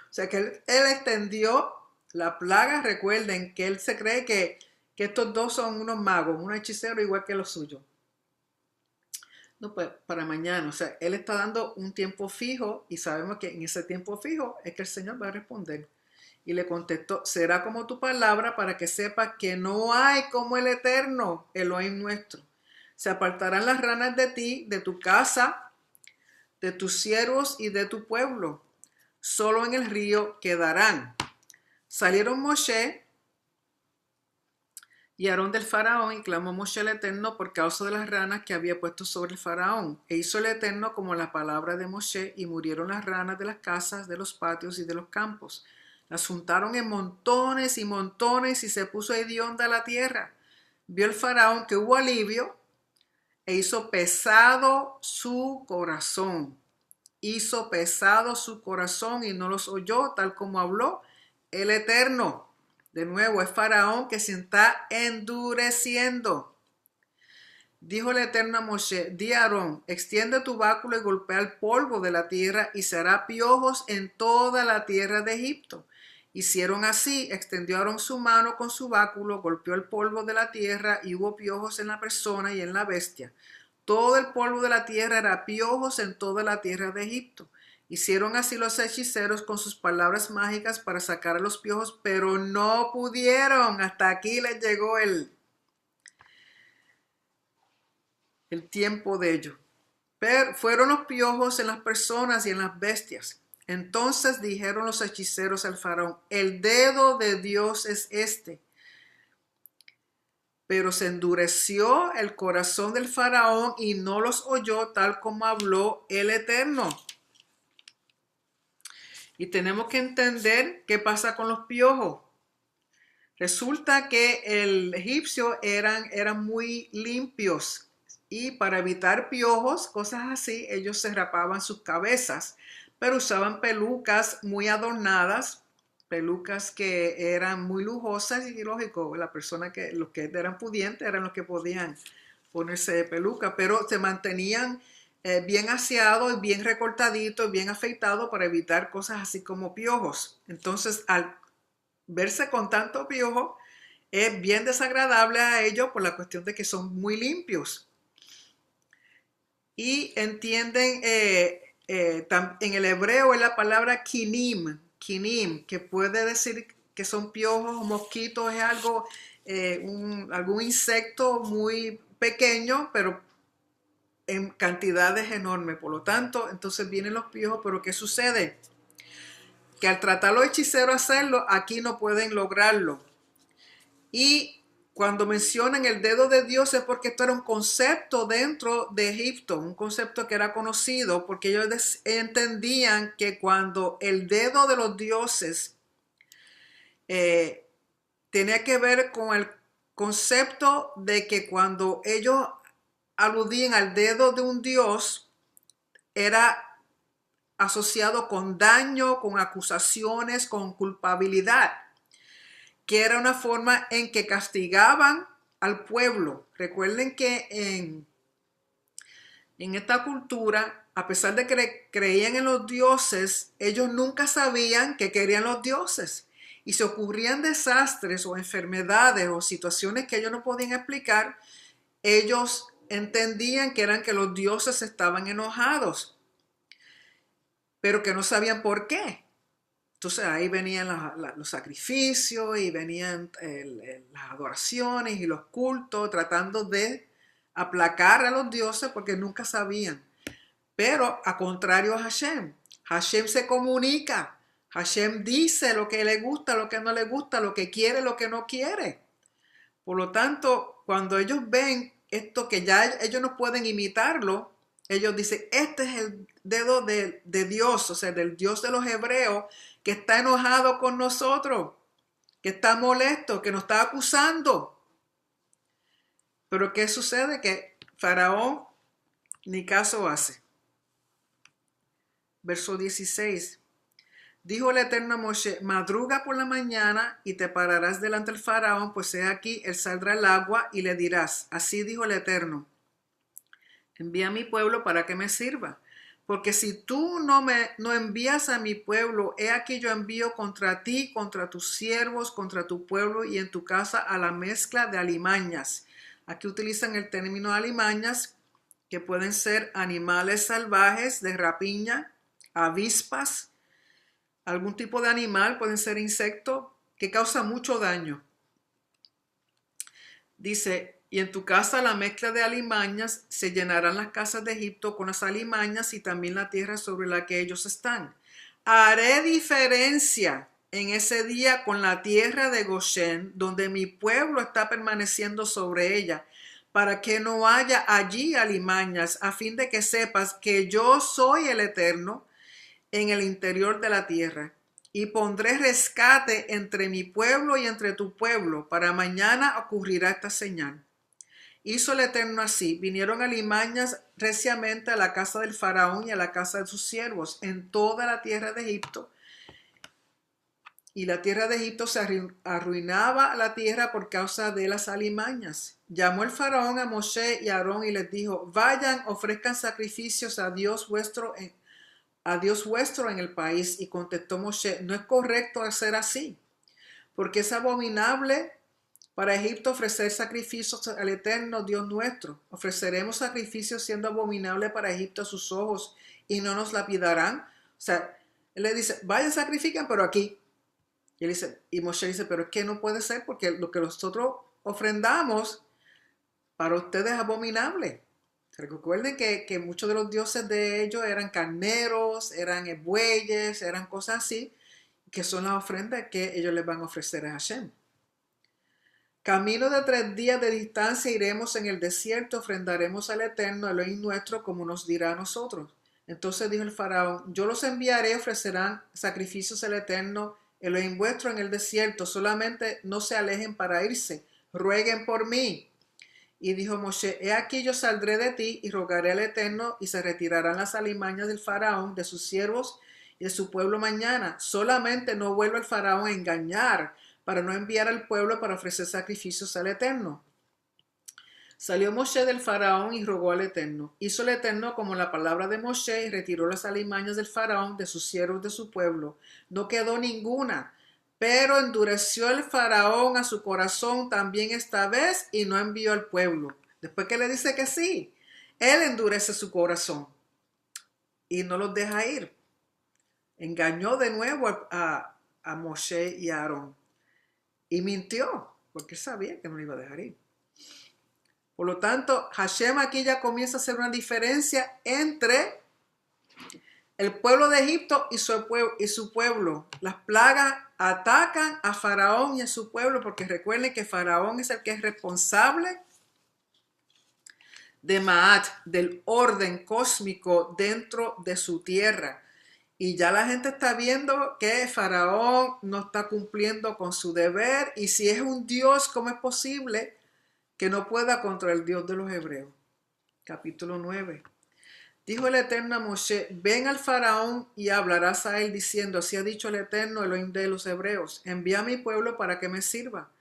sea que él extendió la plaga. Recuerden que él se cree que estos dos son unos magos, unos hechiceros igual que los suyos. No, pues para mañana. O sea, él está dando un tiempo fijo y sabemos que en ese tiempo fijo es que el Señor va a responder. Y le contestó: será como tu palabra, para que sepas que no hay como el Eterno, Elohim nuestro. Se apartarán las ranas de ti, de tu casa, de tus siervos y de tu pueblo. Solo en el río quedarán. Salieron Moshe y Aarón del faraón, y clamó Moshe al Eterno por causa de las ranas que había puesto sobre el faraón. E hizo el Eterno como la palabra de Moshe, y murieron las ranas de las casas, de los patios y de los campos. Las juntaron en montones y montones, y se puso hedionda la tierra. Vio el faraón que hubo alivio, e hizo pesado su corazón. Hizo pesado su corazón y no los oyó, tal como habló el Eterno. De nuevo, es faraón que se está endureciendo. Dijo el Eterno a Moshe: di a Aarón, extiende tu báculo y golpea el polvo de la tierra, y se hará piojos en toda la tierra de Egipto. Hicieron así: extendió Aarón su mano con su báculo, golpeó el polvo de la tierra, y hubo piojos en la persona y en la bestia. Todo el polvo de la tierra era piojos en toda la tierra de Egipto. Hicieron así los hechiceros con sus palabras mágicas para sacar a los piojos, pero no pudieron. Hasta aquí les llegó el tiempo de ello. Pero fueron los piojos en las personas y en las bestias. Entonces dijeron los hechiceros al faraón: el dedo de Dios es este. Pero se endureció el corazón del faraón y no los oyó, tal como habló el Eterno. Y tenemos que entender qué pasa con los piojos. Resulta que el egipcio eran muy limpios, y para evitar piojos, cosas así, ellos se rapaban sus cabezas, pero usaban pelucas muy adornadas, pelucas que eran muy lujosas, y lógico, los que eran pudientes eran los que podían ponerse peluca, pero se mantenían bien aseados, bien recortaditos, bien afeitados para evitar cosas así como piojos. Entonces, al verse con tanto piojo, es bien desagradable a ellos por la cuestión de que son muy limpios. Y entienden, en el hebreo es la palabra kinim, que puede decir que son piojos o mosquitos, es algo, algún insecto muy pequeño, pero en cantidades enormes. Por lo tanto, entonces vienen los piojos, pero ¿qué sucede? Que al tratar los hechiceros a hacerlo, aquí no pueden lograrlo. Y cuando mencionan el dedo de Dios es porque esto era un concepto dentro de Egipto, un concepto que era conocido, porque ellos entendían que cuando el dedo de los dioses tenía que ver con el concepto de que cuando ellos aludían al dedo de un dios, era asociado con daño, con acusaciones, con culpabilidad, que era una forma en que castigaban al pueblo. Recuerden que en esta cultura, a pesar de que creían en los dioses, ellos nunca sabían qué querían los dioses. Y si ocurrían desastres o enfermedades o situaciones que ellos no podían explicar, ellos entendían que eran que los dioses estaban enojados, pero que no sabían por qué. Entonces ahí venían los sacrificios y venían las adoraciones y los cultos tratando de aplacar a los dioses porque nunca sabían. Pero a contrario a Hashem, Hashem se comunica, Hashem dice lo que le gusta, lo que no le gusta, lo que quiere, lo que no quiere. Por lo tanto, cuando ellos ven esto que ya ellos no pueden imitarlo, ellos dicen, este es el dedo de Dios, o sea, del Dios de los hebreos, que está enojado con nosotros, que está molesto, que nos está acusando. Pero ¿qué sucede? Que Faraón ni caso hace. Verso 16. Dijo el Eterno a Moshe, madruga por la mañana y te pararás delante del Faraón, pues he aquí, él saldrá al agua y le dirás, así dijo el Eterno, envía a mi pueblo para que me sirva. Porque si tú no envías a mi pueblo, he aquí yo envío contra ti, contra tus siervos, contra tu pueblo y en tu casa a la mezcla de alimañas. Aquí utilizan el término alimañas, que pueden ser animales salvajes de rapiña, avispas, algún tipo de animal, pueden ser insectos, que causan mucho daño. Dice, y en tu casa la mezcla de alimañas, se llenarán las casas de Egipto con las alimañas y también la tierra sobre la que ellos están. Haré diferencia en ese día con la tierra de Goshen, donde mi pueblo está permaneciendo sobre ella, para que no haya allí alimañas, a fin de que sepas que yo soy el Eterno en el interior de la tierra. Y pondré rescate entre mi pueblo y entre tu pueblo. Para mañana ocurrirá esta señal. Hizo el Eterno así. Vinieron alimañas reciamente a la casa del faraón y a la casa de sus siervos en toda la tierra de Egipto. Y la tierra de Egipto se arruinaba la tierra por causa de las alimañas. Llamó el faraón a Moshe y a Aarón y les dijo, vayan, ofrezcan sacrificios a Dios vuestro en el país. Y contestó Moshe, no es correcto hacer así, porque es abominable para Egipto ofrecer sacrificios al Eterno Dios nuestro. Ofreceremos sacrificios siendo abominable para Egipto a sus ojos y no nos lapidarán. O sea, él le dice, vayan, sacrifiquen, pero aquí. Y Moshe dice, pero es que no puede ser porque lo que nosotros ofrendamos para ustedes es abominable. Recuerden que muchos de los dioses de ellos eran carneros, eran bueyes, eran cosas así, que son las ofrendas que ellos les van a ofrecer a Hashem. Camino de 3 días de distancia iremos en el desierto, ofrendaremos al Eterno, Elohim nuestro, como nos dirá a nosotros. Entonces dijo el faraón, yo los enviaré, ofrecerán sacrificios al Eterno, Elohim vuestro en el desierto, solamente no se alejen para irse, rueguen por mí. Y dijo Moshe, he aquí yo saldré de ti y rogaré al Eterno y se retirarán las alimañas del faraón, de sus siervos y de su pueblo mañana. Solamente no vuelva el faraón a engañar para no enviar al pueblo para ofrecer sacrificios al Eterno. Salió Moshe del faraón y rogó al Eterno. Hizo el Eterno como la palabra de Moshe y retiró las alimañas del faraón, de sus siervos, de su pueblo. No quedó ninguna. Pero endureció el faraón a su corazón también esta vez y no envió al pueblo. Después que le dice que sí, él endurece su corazón y no los deja ir. Engañó de nuevo a Moshe y a Aarón y mintió porque sabía que no lo iba a dejar ir. Por lo tanto, Hashem aquí ya comienza a hacer una diferencia entre el pueblo de Egipto y su pueblo. Las plagas atacan a Faraón y a su pueblo porque recuerden que Faraón es el que es responsable de Ma'at, del orden cósmico dentro de su tierra. Y ya la gente está viendo que Faraón no está cumpliendo con su deber. Y si es un Dios, ¿cómo es posible que no pueda contra el Dios de los hebreos? Capítulo 9. Dijo el Eterno a Moshe, ven al Faraón y hablarás a él diciendo, así ha dicho el Eterno, Elohim de los hebreos, envía a mi pueblo para que me sirva.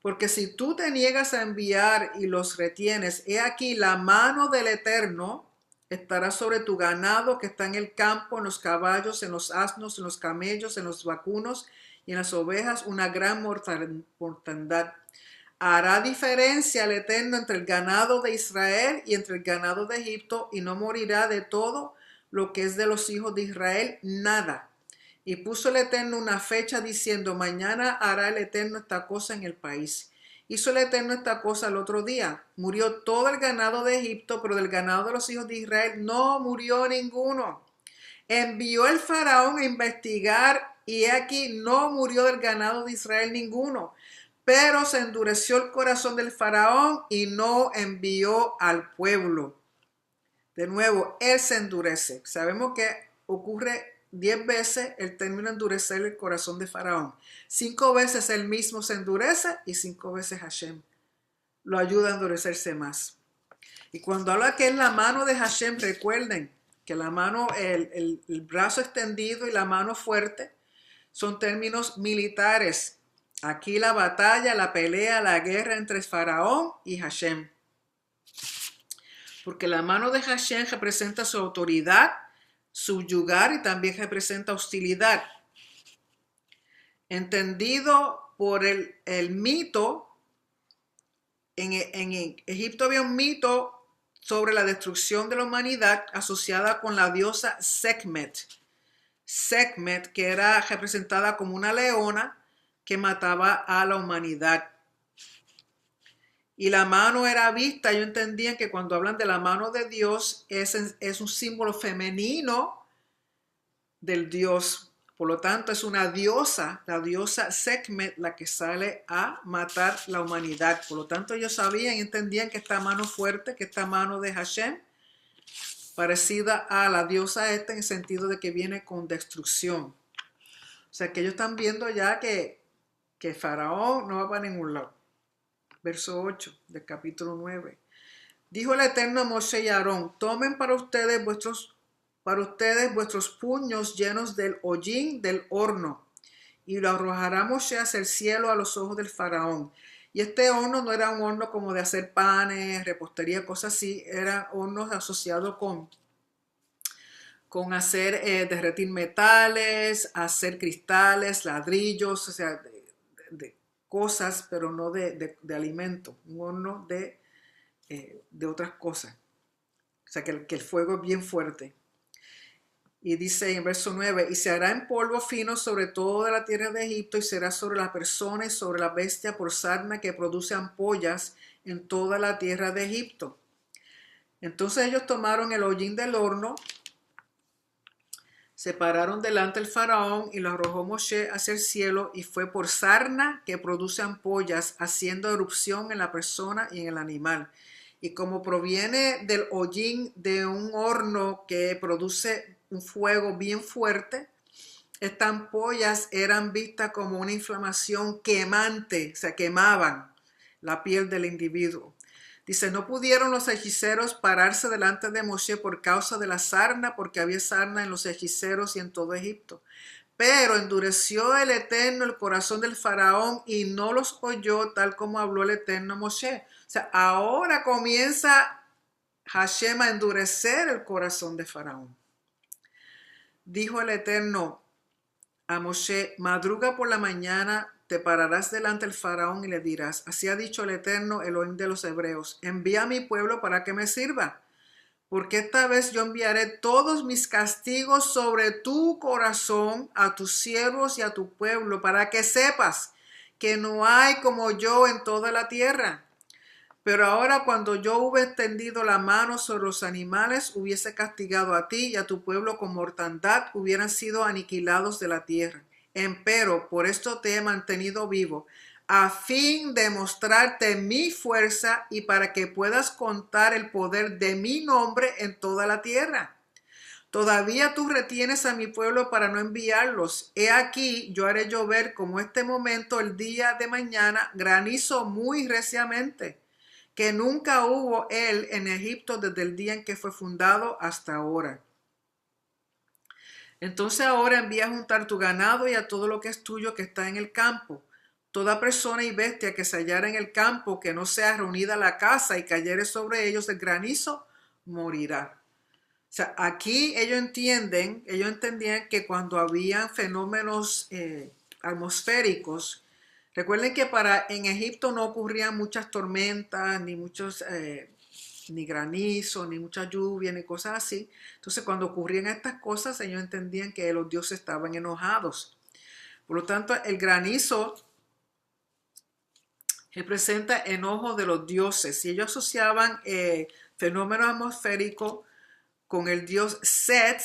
Porque si tú te niegas a enviar y los retienes, he aquí la mano del Eterno estará sobre tu ganado que está en el campo, en los caballos, en los asnos, en los camellos, en los vacunos y en las ovejas, una gran mortandad. Hará diferencia el Eterno entre el ganado de Israel y entre el ganado de Egipto, y no morirá de todo lo que es de los hijos de Israel nada. Y puso el Eterno una fecha diciendo, mañana hará el Eterno esta cosa en el país. Hizo el Eterno esta cosa el otro día. Murió todo el ganado de Egipto, pero del ganado de los hijos de Israel no murió ninguno. Envió el faraón a investigar y aquí no murió del ganado de Israel ninguno. Pero se endureció el corazón del faraón y no envió al pueblo. De nuevo, él se endurece. Sabemos que ocurre 10 veces el término endurecer el corazón de faraón. 5 veces él mismo se endurece y 5 veces Hashem lo ayuda a endurecerse más. Y cuando habla que es la mano de Hashem, recuerden que la mano, el brazo extendido y la mano fuerte son términos militares. Aquí la batalla, la pelea, la guerra entre Faraón y Hashem. Porque la mano de Hashem representa su autoridad, subyugar y también representa hostilidad. Entendido por el mito, en Egipto había un mito sobre la destrucción de la humanidad asociada con la diosa Sekhmet. Sekhmet, que era representada como una leona que mataba a la humanidad. Y la mano era vista, yo entendía que cuando hablan de la mano de Dios es un símbolo femenino del Dios. Por lo tanto, es una diosa, la diosa Sekhmet, la que sale a matar la humanidad. Por lo tanto, ellos sabían y entendían que esta mano fuerte, que esta mano de Hashem, parecida a la diosa esta en el sentido de que viene con destrucción. O sea, que ellos están viendo ya que Faraón no va para ningún lado. Verso 8 del capítulo 9. Dijo el Eterno a Moshe y a Aarón, tomen para ustedes vuestros puños llenos del hollín del horno, y lo arrojará Moshe hacia el cielo a los ojos del faraón. Y este horno no era un horno como de hacer panes, repostería, cosas así, eran hornos asociados con hacer derretir metales, hacer cristales, ladrillos, o sea, de cosas, pero no de alimento, un horno de otras cosas. O sea, que el fuego es bien fuerte. Y dice en verso 9, y se hará en polvo fino sobre toda la tierra de Egipto, y será sobre la persona y sobre la bestia por sarna que produce ampollas en toda la tierra de Egipto. Entonces ellos tomaron el hollín del horno, se pararon delante del faraón y lo arrojó Moshe hacia el cielo, y fue por sarna que produce ampollas, haciendo erupción en la persona y en el animal. Y como proviene del hollín de un horno que produce un fuego bien fuerte, estas ampollas eran vistas como una inflamación quemante, o sea, quemaban la piel del individuo. Dice, no pudieron los hechiceros pararse delante de Moshe por causa de la sarna, porque había sarna en los hechiceros y en todo Egipto. Pero endureció el Eterno el corazón del faraón y no los oyó tal como habló el Eterno a Moshe. O sea, ahora comienza Hashem a endurecer el corazón de faraón. Dijo el Eterno a Moshe, madruga por la mañana, te pararás delante del faraón y le dirás, así ha dicho el Eterno, Elohim de los hebreos, envía a mi pueblo para que me sirva, porque esta vez yo enviaré todos mis castigos sobre tu corazón, a tus siervos y a tu pueblo, para que sepas que no hay como yo en toda la tierra. Pero ahora cuando yo hube extendido la mano sobre los animales, hubiese castigado a ti y a tu pueblo con mortandad, hubieran sido aniquilados de la tierra. Empero, por esto te he mantenido vivo, a fin de mostrarte mi fuerza y para que puedas contar el poder de mi nombre en toda la tierra. Todavía tú retienes a mi pueblo para no enviarlos. He aquí, yo haré llover como este momento el día de mañana, granizo muy reciamente, que nunca hubo él en Egipto desde el día en que fue fundado hasta ahora. Entonces ahora envía a juntar tu ganado y a todo lo que es tuyo que está en el campo. Toda persona y bestia que se hallara en el campo, que no sea reunida a la casa y cayere sobre ellos el granizo, morirá. O sea, aquí ellos entendían que cuando había fenómenos atmosféricos, recuerden que en Egipto no ocurrían muchas tormentas, ni granizo, ni mucha lluvia, ni cosas así. Entonces, cuando ocurrían estas cosas, ellos entendían que los dioses estaban enojados. Por lo tanto, el granizo representa enojo de los dioses. Y ellos asociaban fenómenos atmosféricos con el dios Set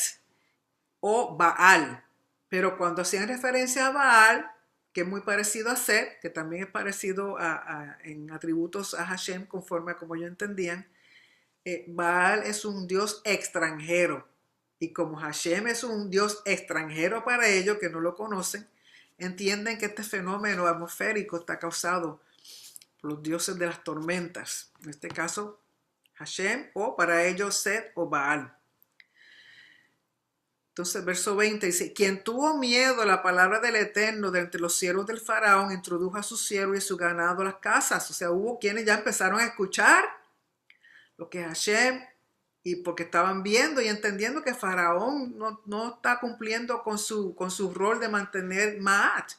o Baal. Pero cuando hacían referencia a Baal, que es muy parecido a Set, que también es parecido en atributos a Hashem, conforme a como ellos entendían, Baal es un dios extranjero. Y como Hashem es un dios extranjero para ellos, que no lo conocen, entienden que este fenómeno atmosférico está causado por los dioses de las tormentas. En este caso, Hashem, o para ellos Set o Baal. Entonces, verso 20 dice, quien tuvo miedo a la palabra del Eterno de entre los siervos del faraón, introdujo a su siervo y su ganado a las casas. O sea, hubo quienes ya empezaron a escuchar lo que Hashem, y porque estaban viendo y entendiendo que Faraón no está cumpliendo con su rol de mantener Ma'at,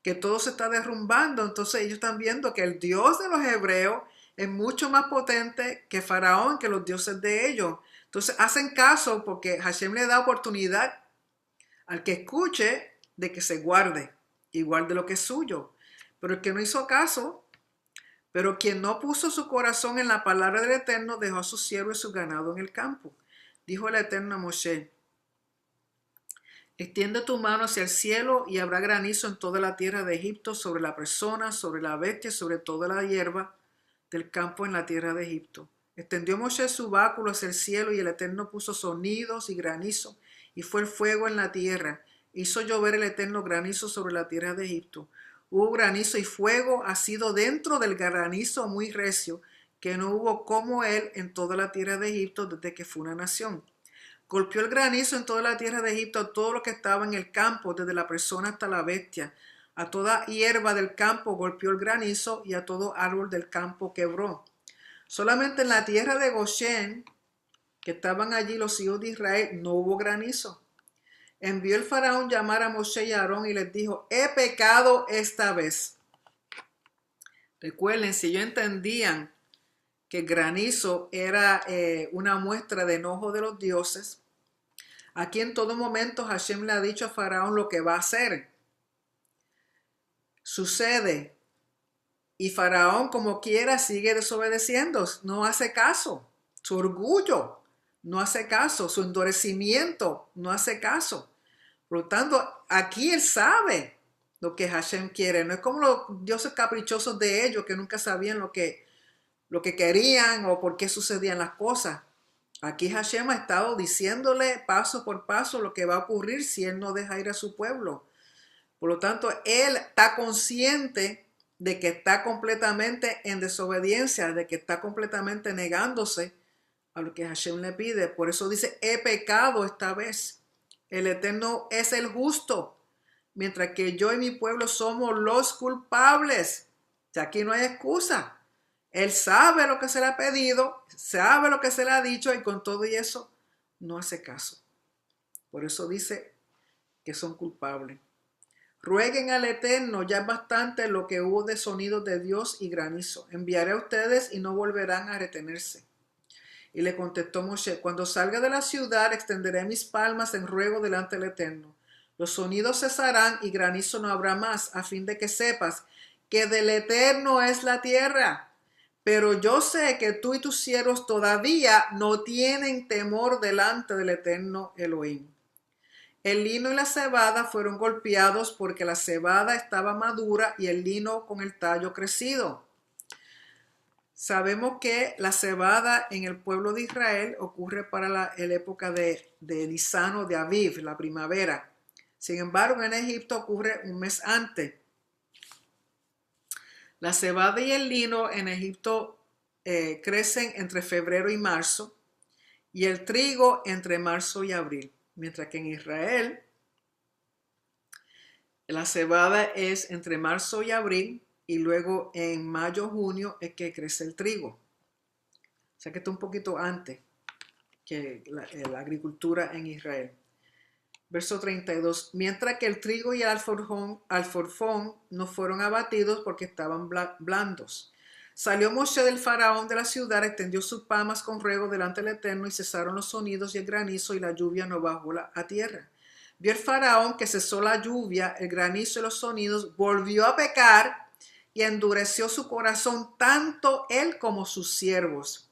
que todo se está derrumbando. Entonces ellos están viendo que el Dios de los hebreos es mucho más potente que Faraón, que los dioses de ellos. Entonces hacen caso porque Hashem le da oportunidad al que escuche de que se guarde y guarde lo que es suyo. Pero el que no hizo caso, pero quien no puso su corazón en la palabra del Eterno, dejó a su siervo y su ganado en el campo. Dijo el Eterno a Moshe, extiende tu mano hacia el cielo y habrá granizo en toda la tierra de Egipto, sobre la persona, sobre la bestia, sobre toda la hierba del campo en la tierra de Egipto. Extendió Moshe su báculo hacia el cielo y el Eterno puso sonidos y granizo y fue el fuego en la tierra. Hizo llover el Eterno granizo sobre la tierra de Egipto. Hubo granizo y fuego, ha sido dentro del granizo muy recio, que no hubo como él en toda la tierra de Egipto desde que fue una nación. Golpeó el granizo en toda la tierra de Egipto a todo lo que estaba en el campo, desde la persona hasta la bestia. A toda hierba del campo golpeó el granizo y a todo árbol del campo quebró. Solamente en la tierra de Goshen, que estaban allí los hijos de Israel, no hubo granizo. Envió el faraón llamar a Moshe y a Aarón y les dijo, he pecado esta vez. Recuerden, si ellos entendían que el granizo era una muestra de enojo de los dioses, aquí en todo momento Hashem le ha dicho a Faraón lo que va a hacer. Sucede, y Faraón como quiera sigue desobedeciendo, no hace caso. Su orgullo no hace caso, su endurecimiento no hace caso. Por lo tanto, aquí él sabe lo que Hashem quiere. No es como los dioses caprichosos de ellos que nunca sabían lo que querían o por qué sucedían las cosas. Aquí Hashem ha estado diciéndole paso por paso lo que va a ocurrir si él no deja ir a su pueblo. Por lo tanto, él está consciente de que está completamente en desobediencia, de que está completamente negándose a lo que Hashem le pide. Por eso dice, he pecado esta vez. El Eterno es el justo, mientras que yo y mi pueblo somos los culpables. O aquí no hay excusa. Él sabe lo que se le ha pedido, sabe lo que se le ha dicho y con todo y eso no hace caso. Por eso dice que son culpables. Rueguen al Eterno, ya es bastante lo que hubo de sonidos de Dios y granizo. Enviaré a ustedes y no volverán a retenerse. Y le contestó Moshe, cuando salga de la ciudad extenderé mis palmas en ruego delante del Eterno. Los sonidos cesarán y granizo no habrá más, a fin de que sepas que del Eterno es la tierra. Pero yo sé que tú y tus siervos todavía no tienen temor delante del Eterno Elohim. El lino y la cebada fueron golpeados porque la cebada estaba madura y el lino con el tallo crecido. Sabemos que la cebada en el pueblo de Israel ocurre para la época de Nisan o de Aviv, la primavera. Sin embargo, en Egipto ocurre un mes antes. La cebada y el lino en Egipto crecen entre febrero y marzo y el trigo entre marzo y abril. Mientras que en Israel la cebada es entre marzo y abril y luego en mayo, junio es que crece el trigo. O sea que está un poquito antes que la agricultura en Israel. Verso 32. Mientras que el trigo y el alforfón no fueron abatidos porque estaban blandos. Salió Moshe del faraón de la ciudad, extendió sus palmas con ruego delante del Eterno y cesaron los sonidos y el granizo y la lluvia no bajó a tierra. Vio el faraón que cesó la lluvia, el granizo y los sonidos, volvió a pecar y endureció su corazón tanto él como sus siervos.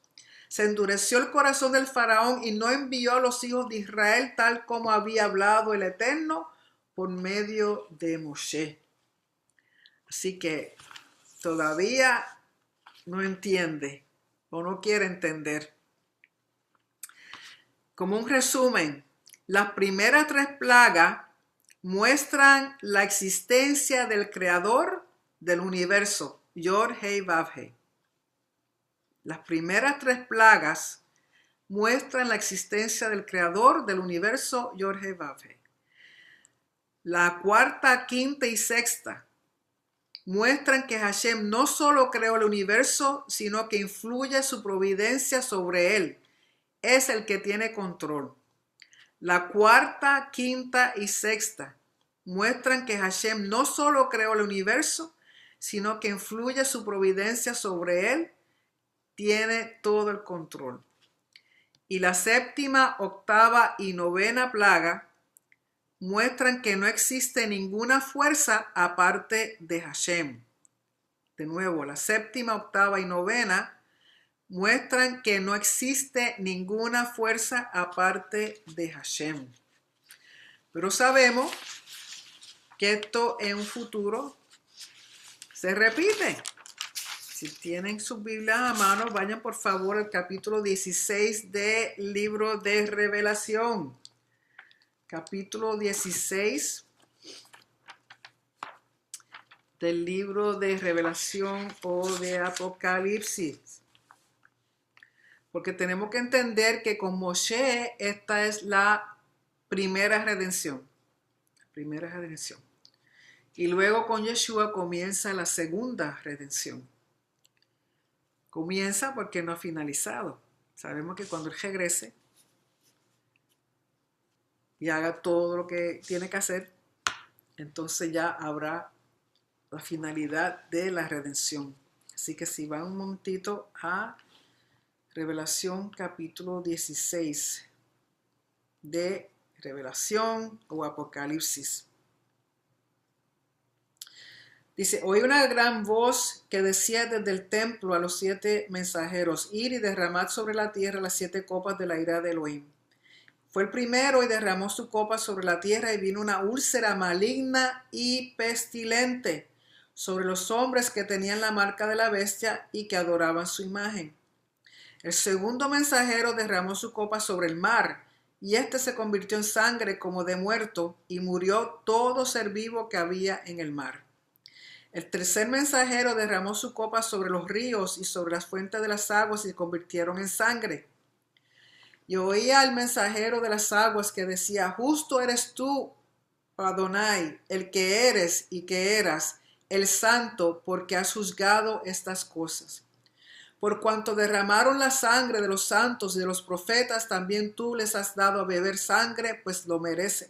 Se endureció el corazón del faraón y no envió a los hijos de Israel tal como había hablado el Eterno por medio de Moshe. Así que todavía no entiende o no quiere entender. Como un resumen, las primeras 3 plagas muestran la existencia del creador del universo, Yod Hei Vav Hei. Las primeras 3 plagas muestran la existencia del creador del universo, Yod Hei Vav Hei. La 4ª, 5ª y 6ª muestran que Hashem no solo creó el universo, sino que influye su providencia sobre él. Es el que tiene control. La 4ª, 5ª y 6ª muestran que Hashem no solo creó el universo, sino que influye su providencia sobre él, tiene todo el control. Y la 7ª, 8ª y 9ª plaga muestran que no existe ninguna fuerza aparte de Hashem. De nuevo, la 7ª, 8ª y 9ª muestran que no existe ninguna fuerza aparte de Hashem. Pero sabemos que esto en un futuro se repite. Si tienen sus Biblias a mano, vayan por favor al capítulo 16 del libro de Revelación. Capítulo 16 del libro de Revelación o de Apocalipsis. Porque tenemos que entender que con Moshe esta es la primera redención. Primera redención. Y luego con Yeshua comienza la segunda redención. Comienza porque no ha finalizado. Sabemos que cuando Él regrese y haga todo lo que tiene que hacer, entonces ya habrá la finalidad de la redención. Así que si van un momentito a Revelación capítulo 16 de Revelación o Apocalipsis. Dice, oí una gran voz que decía desde el templo a los 7 mensajeros, ir y derramad sobre la tierra las 7 copas de la ira de Elohim. Fue el primero y derramó su copa sobre la tierra y vino una úlcera maligna y pestilente sobre los hombres que tenían la marca de la bestia y que adoraban su imagen. El segundo mensajero derramó su copa sobre el mar y éste se convirtió en sangre como de muerto y murió todo ser vivo que había en el mar. El tercer mensajero derramó su copa sobre los ríos y sobre las fuentes de las aguas y se convirtieron en sangre. Y oía al mensajero de las aguas que decía, justo eres tú, Adonai, el que eres y que eras, el santo, porque has juzgado estas cosas. Por cuanto derramaron la sangre de los santos y de los profetas, también tú les has dado a beber sangre, pues lo merecen.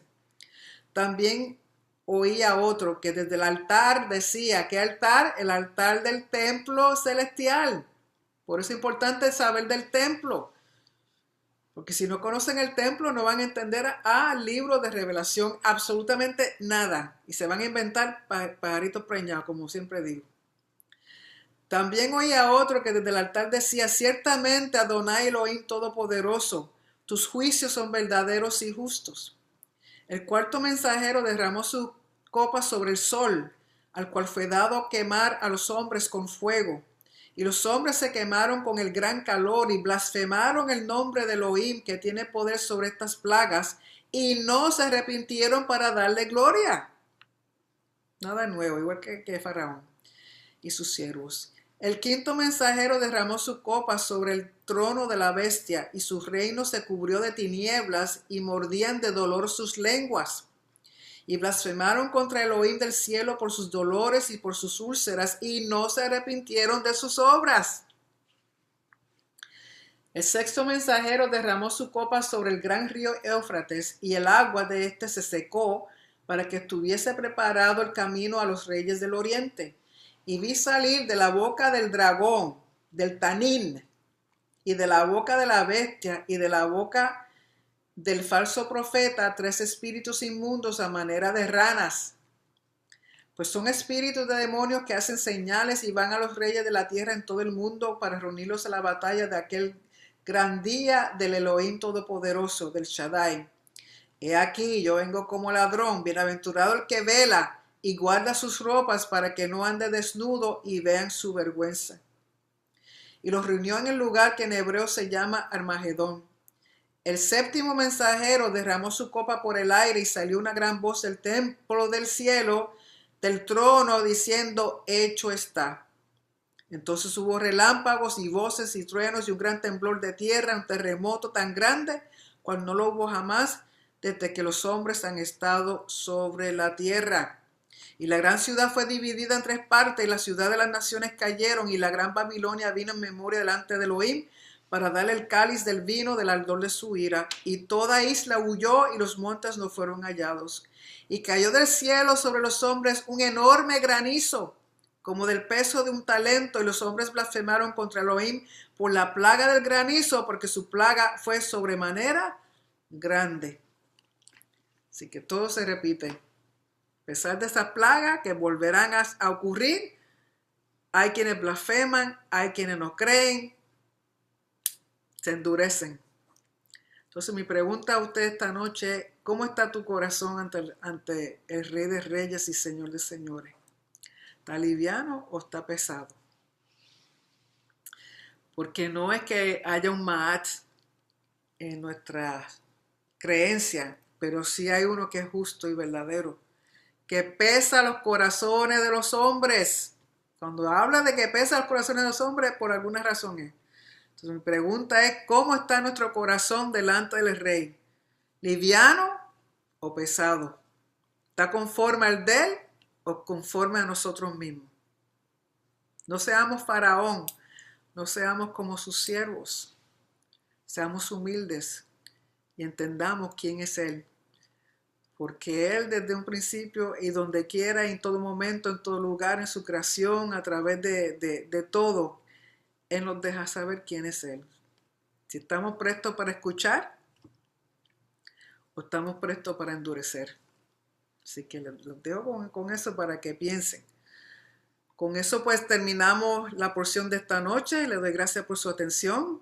También oía otro que desde el altar decía, ¿qué altar? El altar del templo celestial. Por eso es importante saber del templo. Porque si no conocen el templo no van a entender al libro de Revelación absolutamente nada. Y se van a inventar pajaritos preñados, como siempre digo. También oía otro que desde el altar decía, ciertamente Adonai Elohim Todopoderoso, tus juicios son verdaderos y justos. El cuarto mensajero derramó su copa sobre el sol, al cual fue dado quemar a los hombres con fuego. Y los hombres se quemaron con el gran calor y blasfemaron el nombre de Elohim, que tiene poder sobre estas plagas, y no se arrepintieron para darle gloria. Nada nuevo, igual que Faraón y sus siervos. El quinto mensajero derramó su copa sobre el trono de la bestia, y su reino se cubrió de tinieblas, y mordían de dolor sus lenguas. Y blasfemaron contra Elohim del cielo por sus dolores y por sus úlceras, y no se arrepintieron de sus obras. El sexto mensajero derramó su copa sobre el gran río Éufrates, y el agua de éste se secó, para que estuviese preparado el camino a los reyes del oriente. Y vi salir de la boca del dragón, del Tanín, y de la boca de la bestia, y de la boca del falso profeta, 3 espíritus inmundos a manera de ranas. Pues son espíritus de demonios que hacen señales y van a los reyes de la tierra en todo el mundo para reunirlos a la batalla de aquel gran día del Elohim Todopoderoso, del Shaddai. He aquí, yo vengo como ladrón, bienaventurado el que vela y guarda sus ropas para que no ande desnudo y vean su vergüenza. Y los reunió en el lugar que en hebreo se llama Armagedón. El séptimo mensajero derramó su copa por el aire y salió una gran voz del templo del cielo, del trono, diciendo: hecho está. Entonces hubo relámpagos y voces y truenos y un gran temblor de tierra, un terremoto tan grande cual no lo hubo jamás desde que los hombres han estado sobre la tierra. Y la gran ciudad fue dividida en 3 partes, y la ciudad de las naciones cayeron, y la gran Babilonia vino en memoria delante de Elohim para darle el cáliz del vino del ardor de su ira. Y toda isla huyó, y los montes no fueron hallados. Y cayó del cielo sobre los hombres un enorme granizo, como del peso de un talento, y los hombres blasfemaron contra Elohim por la plaga del granizo, porque su plaga fue sobremanera grande. Así que todo se repite. A pesar de esa plaga que volverán a ocurrir, hay quienes blasfeman, hay quienes no creen, se endurecen. Entonces mi pregunta a usted esta noche: ¿cómo está tu corazón ante el Rey de Reyes y Señor de Señores? ¿Está liviano o está pesado? Porque no es que haya un ma'at en nuestra creencia, pero sí hay uno que es justo y verdadero, que pesa los corazones de los hombres. Cuando habla de que pesa los corazones de los hombres, por alguna razón es. Entonces mi pregunta es: ¿cómo está nuestro corazón delante del Rey? ¿Liviano o pesado? ¿Está conforme al de él o conforme a nosotros mismos? No seamos faraón, no seamos como sus siervos. Seamos humildes y entendamos quién es Él. Porque Él desde un principio y donde quiera, en todo momento, en todo lugar, en su creación, a través de todo, Él nos deja saber quién es Él. Si estamos prestos para escuchar o estamos prestos para endurecer. Así que los dejo con eso para que piensen. Con eso pues terminamos la porción de esta noche. Les doy gracias por su atención.